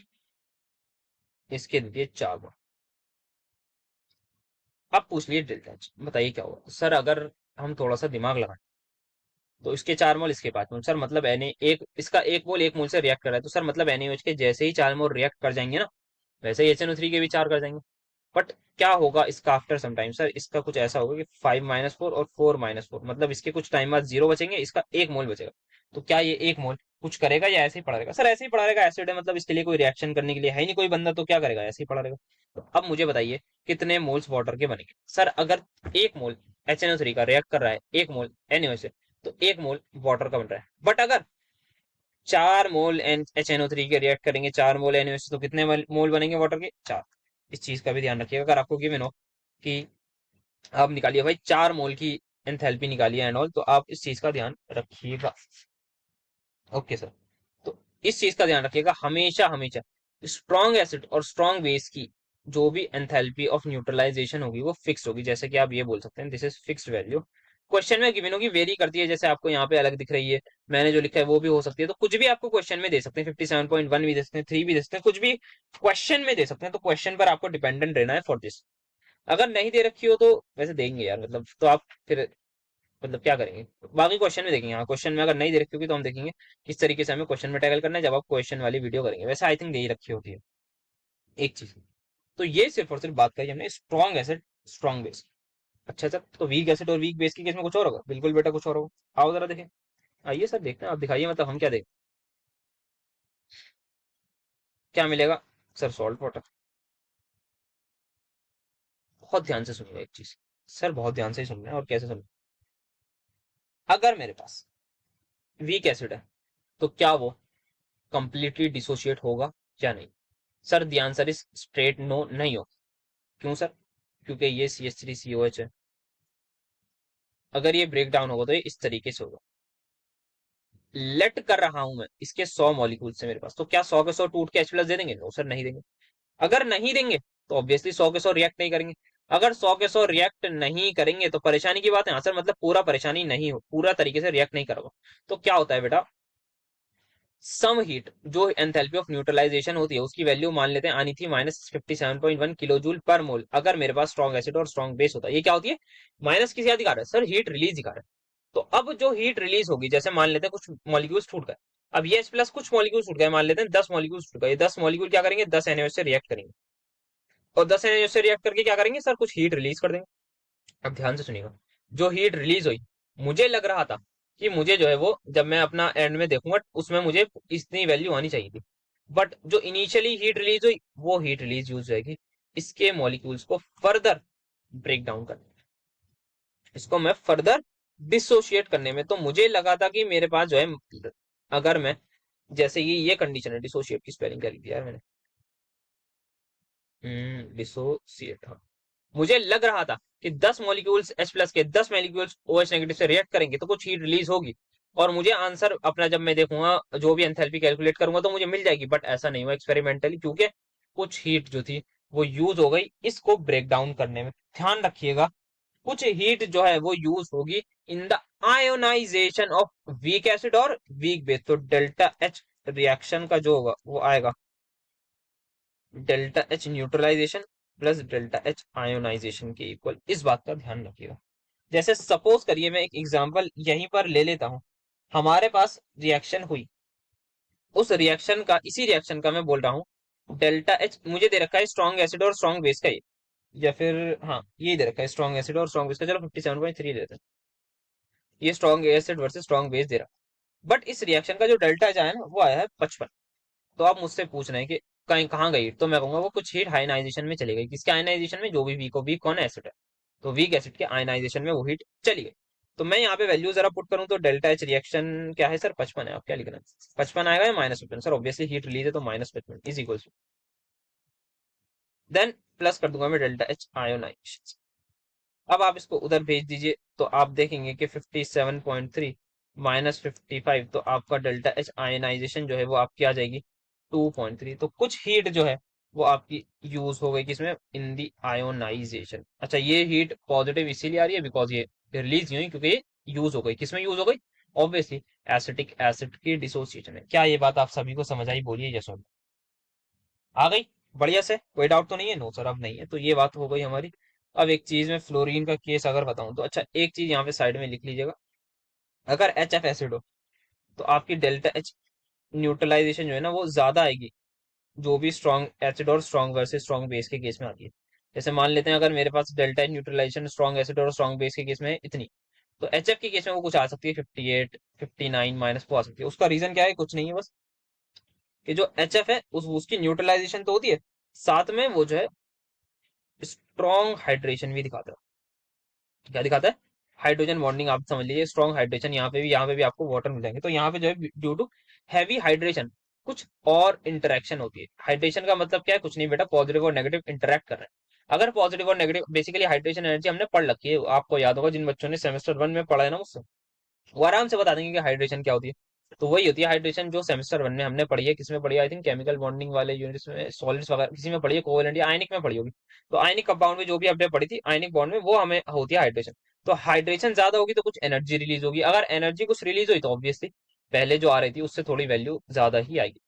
इसके दे दिए 4 मोल। अब पूछ लिए डेल्टा एच, बताइए क्या होगा सर। अगर हम थोड़ा सा दिमाग लगाएं, तो इसके 4 मोल, इसके 5 मोल, सर मतलब Na एक, इसका 1 मोल 1 मोल से रिएक्ट कर रहा है, तो सर मतलब NaOH के जैसे ही 4 मोल रिएक्ट कर जाएंगे ना, वैसे ही HNO3 के भी 4 कर जाएंगे। बट क्या होगा इसका आफ्टर सम टाइम, सर इसका कुछ ऐसा होगा कि 5-4 और 4-4, मतलब इसके कुछ टाइम बाद 0 बचेंगे, इसका 1 मोल बचेगा। तो क्या ये 1 मोल कुछ करेगा या ऐसे ही पड़ा रहेगा, सर ऐसे ही पड़ा रहेगा, एसिड है, मतलब इसके लिए कोई रिएक्शन करने के लिए है ही नहीं कोई बंदा, तो क्या करेगा, ऐसे ही पड़ा रहेगा। तो अब मुझे बताइए कितने मोल्स वाटर के बनेंगे, सर अगर 1 मोल HNO3 का रिएक्ट कर रहा है 1 मोल NaOH से, तो 1 मोल वाटर का बन रहा है। बट अगर 4 मोल HNO3 के रिएक्ट करेंगे 4 मोल NaOH से, तो कितने मोल बनेंगे वाटर के, 4। इस चीज का भी ध्यान रखिएगा, अगर आपको गिवन हो कि आप निकालिए भाई 4 मोल की एंथैल्पी निकालिए एंड ऑल, तो आप इस चीज का ध्यान रखिएगा। ओके सर, तो इस चीज का ध्यान रखिएगा हमेशा हमेशा, स्ट्रॉन्ग एसिड और स्ट्रॉन्ग बेस की जो भी एंथैल्पी ऑफ न्यूट्रलाइजेशन होगी वो फिक्स होगी। जैसे कि आप ये बोल सकते हैं this is fixed value. Question में गिवन होगी, वेरी करती है, जैसे आपको यहाँ पे अलग दिख रही है, मैंने जो लिखा है वो भी हो सकती है। तो कुछ भी आपको क्वेश्चन में दे सकते हैं, 57.1 भी दे सकते हैं, 3 भी दे सकते हैं, कुछ भी क्वेश्चन में दे सकते हैं। तो क्वेश्चन पर आपको डिपेंडेंट रहना है फॉर दिस। अगर नहीं दे रखी हो तो वैसे देंगे यार, मतलब तो आप फिर मतलब क्या करेंगे, बाकी क्वेश्चन में देखेंगे। हाँ, क्वेश्चन में अगर नहीं दे रखी होगी तो हम देखेंगे किस तरीके से हमें क्वेश्चन में टैकल करना है, जब आप क्वेश्चन वाली वीडियो करेंगे। वैसे आई थिंक दे ही रखी होती है एक चीज। तो ये सिर्फ और सिर्फ बात करी हमने स्ट्रॉन्ग एसिड स्ट्रॉन्ग बेस। अच्छा सर, तो वीक एसिड और वीक बेस की केस में कुछ और होगा, बिल्कुल बेटा कुछ और होगा। आओ जरा देखें, आइए सर देखते हैं, आप दिखाइए, मतलब हम क्या देखें, क्या मिलेगा सर, सॉल्ट वाटर। बहुत ध्यान से सुनिएगा एक चीज, सर बहुत ध्यान से ही सुन रहे हैं, और कैसे सुन, अगर मेरे पास वीक एसिड है तो क्या वो कंप्लीटली डिसोशिएट होगा या नहीं, sir the answer is straight no, नहीं हो। क्यों सर, क्योंकि ये CH3COH है। अगर ये ब्रेक डाउन होगा तो ये इस तरीके से होगा, लेट कर रहा हूं मैं इसके 100 मॉलिक्यूल से मेरे पास, तो क्या 100 के 100 टूट के H+ दे देंगे, नो सर नहीं देंगे। अगर नहीं देंगे तो ऑब्वियसली 100 के 100 रिएक्ट नहीं करेंगे। अगर 100 के 100 रिएक्ट नहीं करेंगे तो परेशानी की बात है। हाँ सर, मतलब पूरा परेशानी नहीं हो, पूरा तरीके से रिएक्ट नहीं करोगे तो क्या होता है बेटा, सम हीट जो एंथैल्पी ऑफ न्यूट्रलाइजेशन होती है उसकी वैल्यू मान लेते हैं आनी थी -57.1 किलो जूल पर मोल, अगर मेरे पास स्ट्रॉन्ग एसिड और स्ट्रॉन्ग बेस होता है। ये क्या होती है, माइनस किसी दिखा रहा है सर, हीट रिलीज दिखा रहा है। तो अब जो हीट रिलीज होगी, जैसे मान लेते हैं कुछ मॉलिक्यूल्स छूट गए, अब ये H प्लस कुछ मॉलिक्यूल छूट गए, मान लेते हैं 10 मॉलिक्यूल छूट गए, 10 मॉलिक्यूल क्या करेंगे, 10 NaOH से रिएक्ट करेंगे, और 10 NaOH से रिएक्ट करके क्या करेंगे सर, कुछ हीट रिलीज कर देंगे। अब ध्यान से सुनिएगा, जो हीट रिलीज हुई, मुझे लग रहा था कि मुझे जो है वो जब मैं अपना एंड में देखूंगा उसमें मुझे इतनी वैल्यू आनी चाहिए थी, बट जो इनिशियली हीट रिलीज हुई वो हीट रिलीज यूज जाएगी इसके मॉलिक्यूल्स को फर्दर ब्रेक डाउन करने, इसको मैं फर्दर डिसोशिएट करने में। तो मुझे लगा था कि मेरे पास जो है, अगर मैं, जैसे ये कंडीशन है, डिसोशिएट की स्पेलिंग क्या लिख दिया यार मैंने, डिसोशिएट, हाँ। मुझे लग रहा था कि 10 मॉलिक्यूल्स H प्लस के 10 मॉलिक्यूल्स OH नेगेटिव से रिएक्ट करेंगे तो कुछ हीट रिलीज होगी, और मुझे आंसर अपना जब मैं देखूंगा जो भी एंथैल्पी कैलकुलेट करूंगा तो मुझे मिल जाएगी, बट ऐसा नहीं हुआ एक्सपेरिमेंटली, क्योंकि कुछ हीट जो थी वो यूज हो गई इसको ब्रेक डाउन करने में। ध्यान रखिएगा, कुछ हीट जो है वो यूज होगी in the ionization of weak acid और वीक बेस। तो डेल्टा एच रिएक्शन का जो होगा वो आएगा delta H neutralization plus delta H ionization के इक्वल। इस बात का ध्यान रखिएगा। जैसे सपोज करिए, मैं एक एग्जांपल यहीं पर ले लेता हूं, हमारे पास रिएक्शन हुई, उस रिएक्शन का, इसी रिएक्शन का मैं बोल रहा हूँ, डेल्टा एच मुझे दे रखा है स्ट्रॉन्ग एसिड और स्ट्रॉन्ग बेस का, ये या फिर हाँ ये दे रखा है स्ट्रॉन्ग एसिड और स्ट्रॉन्ग बेस का, चलो 57.3 लेते हैं, ये strong acid versus strong base दे रहा है, बट इस रिएक्शन का जो डेल्टा एच आया ना वो आया है 55। तो आप मुझसे पूछ रहे हैं कि कहीं कहाँ गई, तो मैं कहूंगा वो कुछ हीट आयनाइजेशन में चली गई, किसके आयनाइजेशन में, जो भी वीक हो, वीक कौन है, एसिड है, तो वीक एसिड के आयनाइजेशन में वो हीट चली गई। तो मैं यहाँ पे वैल्यू जरा पुट करूँ तो डेल्टा एच रिएक्शन क्या है सर, 55 है, आप क्या लिखना है, 55 आएगा या -55 सर, ऑब्वियसली हीट रिलीज है तो -55 is equal to, then plus कर दूंगा मैं डेल्टा एच आयोनाइजेशन। अब आप इसको उधर भेज दीजिए तो आप देखेंगे कि 57.3 -55, तो आपका डेल्टा एच आयनाइजेशन जो है वो आपकी आ जाएगी 2.3। तो कुछ हीट जो है वो आपकी यूज हो गई किसमें, इन दी आयोनाइजेशन। अच्छा, ये हीट पॉजिटिव इसीलिए आ रही है बिकॉज ये रिलीज नहीं हुई, क्योंकि ये यूज हो गई, किसमें यूज हो गई, ऑब्वियसली एसिटिक एसिड की डिसोसिएशन है। क्या ये बात आप सभी को समझ आई, बोलिए यस और नो। आ गई बढ़िया से, कोई डाउट तो नहीं है, नो सर अब नहीं है, तो ये बात हो गई हमारी। अब एक चीज में फ्लोरीन का केस अगर बताऊं तो, अच्छा एक चीज यहाँ पे साइड में लिख लीजिएगा, अगर HF एसिड हो तो आपकी डेल्टा एच न्यूट्रलाइजेशन जो है ना वो ज्यादा आएगी, जो भी स्ट्रॉन्ग एसिड और स्ट्रॉन्ग वर्सेस स्ट्रॉन्ग बेस के केस में आती है। जैसे मान लेते हैं अगर मेरे पास delta H neutralization strong acid और स्ट्रॉन्ग बेस के केस में है इतनी, तो HF के केस में वो कुछ आ सकती है 58 59 माइनस को आ सकती है। उसका रीजन क्या है, कुछ नहीं है, बस कि जो HF है उसकी न्यूट्रलाइजेशन तो होती है, साथ में वो जो है स्ट्रॉन्ग हाइड्रेशन भी दिखाता है। क्या दिखाता है, हाइड्रोजन बॉन्डिंग, आप समझ लीजिए स्ट्रॉन्ग हाइड्रेशन, यहाँ पे भी आपको वाटर मिल जाएंगे। तो यहाँ पे जो है ड्यू टू हैवी हाइड्रेशन कुछ और इंटरेक्शन होती है। हाइड्रेशन का मतलब क्या है, कुछ नहीं बेटा, पॉजिटिव और नेगेटिव इंटरेक्ट कर रहे हैं। अगर पॉजिटिव और नेगेटिव, बेसिकली हाइड्रेशन एनर्जी हमने पढ़ रखी है, आपको याद होगा जिन बच्चों ने सेमेस्टर 1 में पढ़ा है ना मुझसे, वो आराम से बता देंगे कि हाइड्रेशन क्या होती है। तो वही होती है हाइड्रेशन जो सेमेस्टर 1 में हमने पढ़ी है, किसमें पढ़ी है, आई थिंक केमिकल बॉन्डिंग वाले यूनिट्स में, सॉलिड्स वगैरह किसी में पढ़ी है, कोवैलेंट या आयनिक में पढ़ी होगी। तो आयनिक कंपाउंड में जो भी हमने पढ़ी थी आयनिक बॉन्ड में, वो हमें होती है हाइड्रेशन। तो हाइड्रेशन ज्यादा होगी तो कुछ एनर्जी रिलीज होगी, अगर एनर्जी कुछ रिलीज हुई तो ऑब्वियसली पहले जो आ रही थी उससे थोड़ी वैल्यू ज्यादा ही आएगी।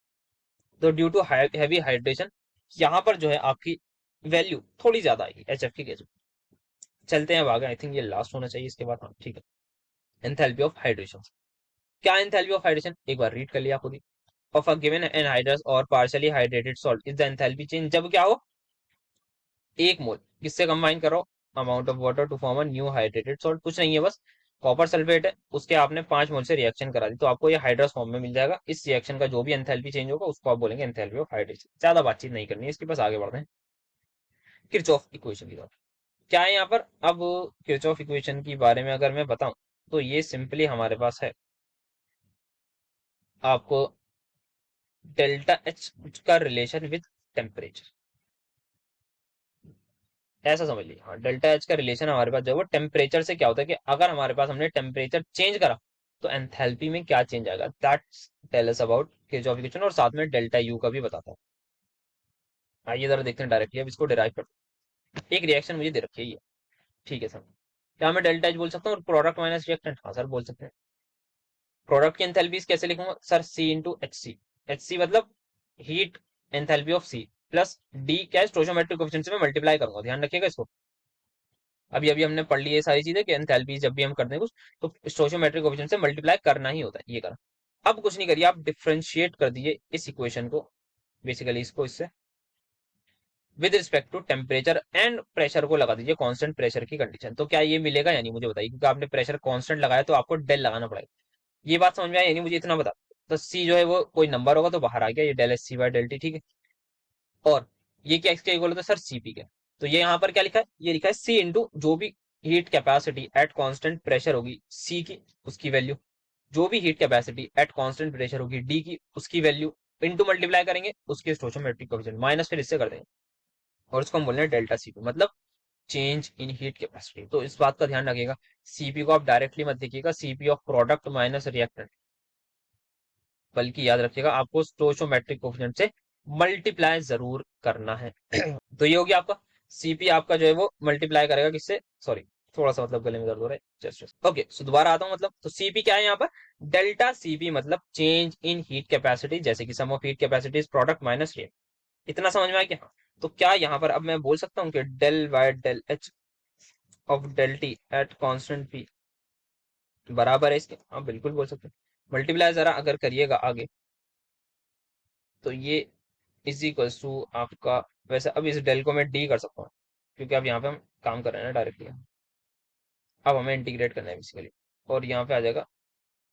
तो ड्यू टू हैवी हाइड्रेशन यहाँ पर जो है आपकी वैल्यू थोड़ी ज्यादा आएगी HF की केस में। चलते हैं अब आगे, आई थिंक ये लास्ट होना चाहिए इसके बाद, हाँ ठीक है। एंथैल्पी ऑफ हाइड्रेशन, क्या एंथैल्पी ऑफ हाइड्रेशन, एक बार रीड कर लिया खुद ही। ऑफ अ गिवन एनहाइड्रस और partially hydrated salt is the enthalpy change, जब क्या हो, एक मोल किससे कंबाइन करो, amount of water to form a new hydrated salt. कुछ नहीं है, बस कॉपर सल्फेट है, उसके आपने 5 मोल से रिएक्शन करा दी तो आपको ये हाइड्रस फॉर्म में मिल जाएगा। इस रिएक्शन का जो भी एंथैल्पी चेंज होगा उसको आप बोलेंगे एंथैल्पी ऑफ हाइड्रेशन। ज्यादा बातचीत नहीं करनी है इसके, पास आगे बढ़ते हैं किरचॉफ इक्वेशन की तरफ। क्या है यहाँ पर, अब किरचॉफ इक्वेशन के बारे में अगर मैं बताऊं तो ये सिंपली हमारे पास है, आपको डेल्टा एच का रिलेशन विद टेम्परेचर, ऐसा समझ लीजिए। हाँ, डेल्टा एच का रिलेशन हमारे पास जो है वो टेम्परेचर से क्या होता है, कि अगर हमारे पास हमने टेम्परेचर चेंज करा तो एंथैल्पी में क्या चेंज आएगा, that's tell us about Kirchhoff equation, और साथ में डेल्टा यू का भी बताता है। आइए जरा देखते हैं डायरेक्टली अब इसको डिराइव करते हैं। एक रिएक्शन मुझे दे रखी है ये, ठीक है सर। क्या मैं डेल्टा एच बोल सकता हूँ प्रोडक्ट माइनस रिएक्टेंट? हाँ सर बोल सकते हैं। प्रोडक्ट की एंथैल्पीज कैसे लिखूंगा sir? C into H C. H C मतलब heat enthalpy of C, plus D क्या है, स्टोइकोमेट्रिक कोएफिशिएंट से मैं मल्टीप्लाई करूंगा, ध्यान रखिएगा इसको। अभी अभी हमने पढ़ ली ये सारी चीजें कि एंथैल्पी जब भी हम करते हैं कुछ तो स्टोइकोमेट्रिक कोएफिशिएंट से मल्टीप्लाई करना ही होता है, ये करा। अब कुछ नहीं करिए, आप डिफरेंशिएट कर दीजिए इस इक्वेशन को, बेसिकली इसको इससे with respect to temperature and pressure को लगा दीजिए कांस्टेंट प्रेशर की कंडीशन। तो क्या ये मिलेगा या नहीं मुझे बताइए, क्योंकि आपने प्रेशर कांस्टेंट लगाया तो आपको डेल लगाना पड़ेगा। ये बात समझ में आई यानी? मुझे इतना बता, तो सी जो है वो कोई नंबर होगा तो बाहर आ गया, ये del H C by del T, ठीक है। और ये क्या इसके इक्वल होता है सर? सीपी के। तो ये यहाँ पर क्या लिखा है? ये लिखा है सी इंटू जो भी heat capacity at constant pressure होगी सी की, उसकी वैल्यू, जो भी heat capacity at constant pressure होगी डी की, उसकी वैल्यू, इंटू मल्टीप्लाई करेंगे उसके स्टोइकोमेट्रिक कोएफिशिएंट, माइनस फिर इससे कर देंगे, और उसको हम बोल रहे हैं डेल्टा सीपी, मतलब चेंज इन हीट कैपेसिटी। तो इस बात का ध्यान रखिएगा, सीपी को आप डायरेक्टली मत देखिएगा, CP of product minus reactant, बल्कि याद रखिएगा आपको स्टोइकोमेट्रिक कोएफिशिएंट से मल्टीप्लाई जरूर करना है। तो ये हो गया आपका सीपी, आपका जो है वो मल्टीप्लाई करेगा किससे, सॉरी थोड़ा सा मतलब गले में दर्द हो रहा है, जस्ट ओके। सो दोबारा आता हूँ, मतलब तो सीपी क्या है यहाँ पर? डेल्टा सीपी मतलब चेंज इन हीट कैपेसिटी, जैसे कि sum of heat capacity is product minus react. इतना समझ में आया क्या? तो क्या यहाँ पर अब मैं बोल सकता हूँ कि del by del H of del T at constant P बराबर है इसके? हाँ बिल्कुल बोल सकते हैं। मल्टीप्लाई जरा अगर करिएगा आगे, तो ये इज इक्वल्स टू आपका, वैसे अब इस डेल को मैं डी कर सकता हूँ, क्योंकि अब यहाँ पे हम काम कर रहे हैं ना डायरेक्टली, अब हमें इंटीग्रेट करना है बेसिकली, और यहाँ पे आ जाएगा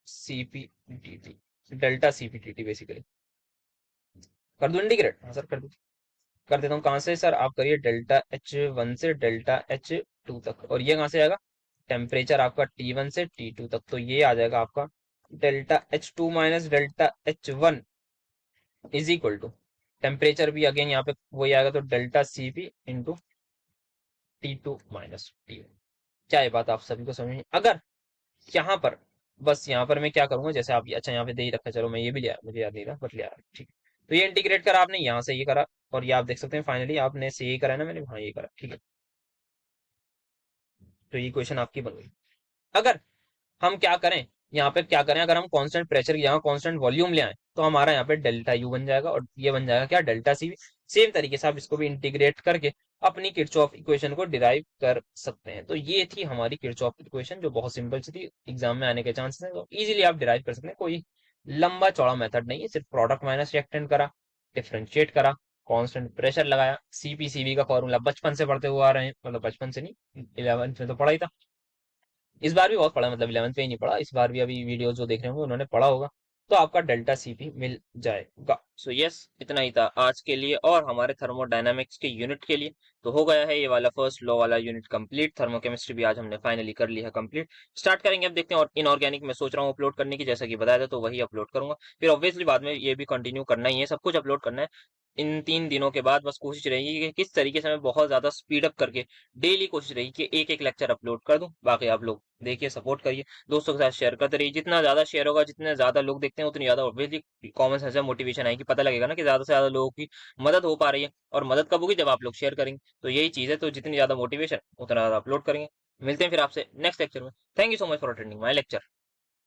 C P D T, delta C P D T basically. कर दूं इंटीग्रेट? हाँ सर कर दूं, कर देता हूँ। कहाँ से सर? आप करिए डेल्टा एच वन से डेल्टा एच टू तक, और ये कहाँ से आएगा? टेम्परेचर आपका टी वन से टी टू तक, तो ये आ जाएगा आपका delta H two minus delta H one is equal to temperature भी अगेन यहाँ पे वही आएगा, तो delta C P into T two minus T one. क्या ये बात आप सभी को समझ में? अगर यहाँ पर, बस यहाँ पर मैं क्या करूंगा, जैसे आप अच्छा यहाँ पे दे ही रखा, चलो मैं ये भी लिया, मुझे याद नहीं रहा बट लिया, ठीक है। तो ये इंटीग्रेट करा आपने, यहाँ से ये करा, और ये आप देख सकते हैं फाइनली आपने से ये करा है ना मैंने, हाँ ये करा, ठीक है। तो ये क्वेश्चन आपकी बन गई। अगर हम क्या करें, यहाँ पे क्या करें, अगर हम कांस्टेंट प्रेशर की जगह कांस्टेंट वॉल्यूम ले आए, तो हमारा यहाँ पे डेल्टा यू बन जाएगा, और ये बन जाएगा क्या? Delta C. सेम तरीके से आप इसको भी इंटीग्रेट करके अपनी किरचॉफ इक्वेशन को डिराइव कर सकते हैं। तो ये थी हमारी किरचॉफ इक्वेशन, जो बहुत सिंपल सी थी, एग्जाम में आने के चांसेस है, तो इजीली आप डिराइव कर सकते हैं। कोई लंबा चौड़ा मेथड नहीं है, सिर्फ प्रोडक्ट माइनस रिएक्टेंट करा, डिफरेंशिएट करा, कांस्टेंट प्रेशर लगाया, सीपीसीबी का फॉर्मूला बचपन से पढ़ते हुए आ रहे हैं, मतलब बचपन से नहीं, 11th में तो पढ़ा ही था। इस बार भी बहुत पढ़ा, मतलब 11th में ही नहीं पढ़ा, इस बार भी अभी वीडियो जो देख रहे होंगे उन्होंने पढ़ा होगा, तो आपका डेल्टा सीपी मिल जाएगा। सो यस, इतना ही था आज के लिए और हमारे थर्मोडायनामिक्स के यूनिट के लिए। तो हो गया है ये वाला फर्स्ट लॉ वाला यूनिट कंप्लीट, थर्मोकेमिस्ट्री भी आज हमने फाइनली कर ली है कंप्लीट। स्टार्ट करेंगे अब, देखते हैं। और इनऑर्गेनिक मैं सोच रहा हूँ अपलोड करने की, जैसा कि बताया था, तो वही अपलोड करूंगा। फिर ऑब्वियसली बाद में ये भी कंटिन्यू करना ही है, सब कुछ अपलोड करना है इन 3 दिनों के बाद। बस कोशिश रहेगी कि किस तरीके से मैं बहुत ज्यादा स्पीड अप करके डेली कोशिश रहेगी कि एक एक लेक्चर अपलोड कर दूं। बाकी आप लोग देखिए, सपोर्ट करिए, दोस्तों के साथ शेयर करते रहिए। जितना ज्यादा शेयर होगा, जितने ज्यादा लोग देखते हैं, उतनी ज्यादा ऑब्वियसली कॉमन सेंस से मोटिवेशन आएगी, पता लगेगा ना कि ज्यादा से ज्यादा लोगों की मदद हो पा रही है। और मदद कब होगी? जब आप लोग शेयर करेंगे। तो यही चीज है, तो जितनी ज्यादा मोटिवेशन उतना ज्यादा अपलोड करेंगे। मिलते हैं फिर आपसे नेक्स्ट लेक्चर में। Thank you so much for attending my lecture.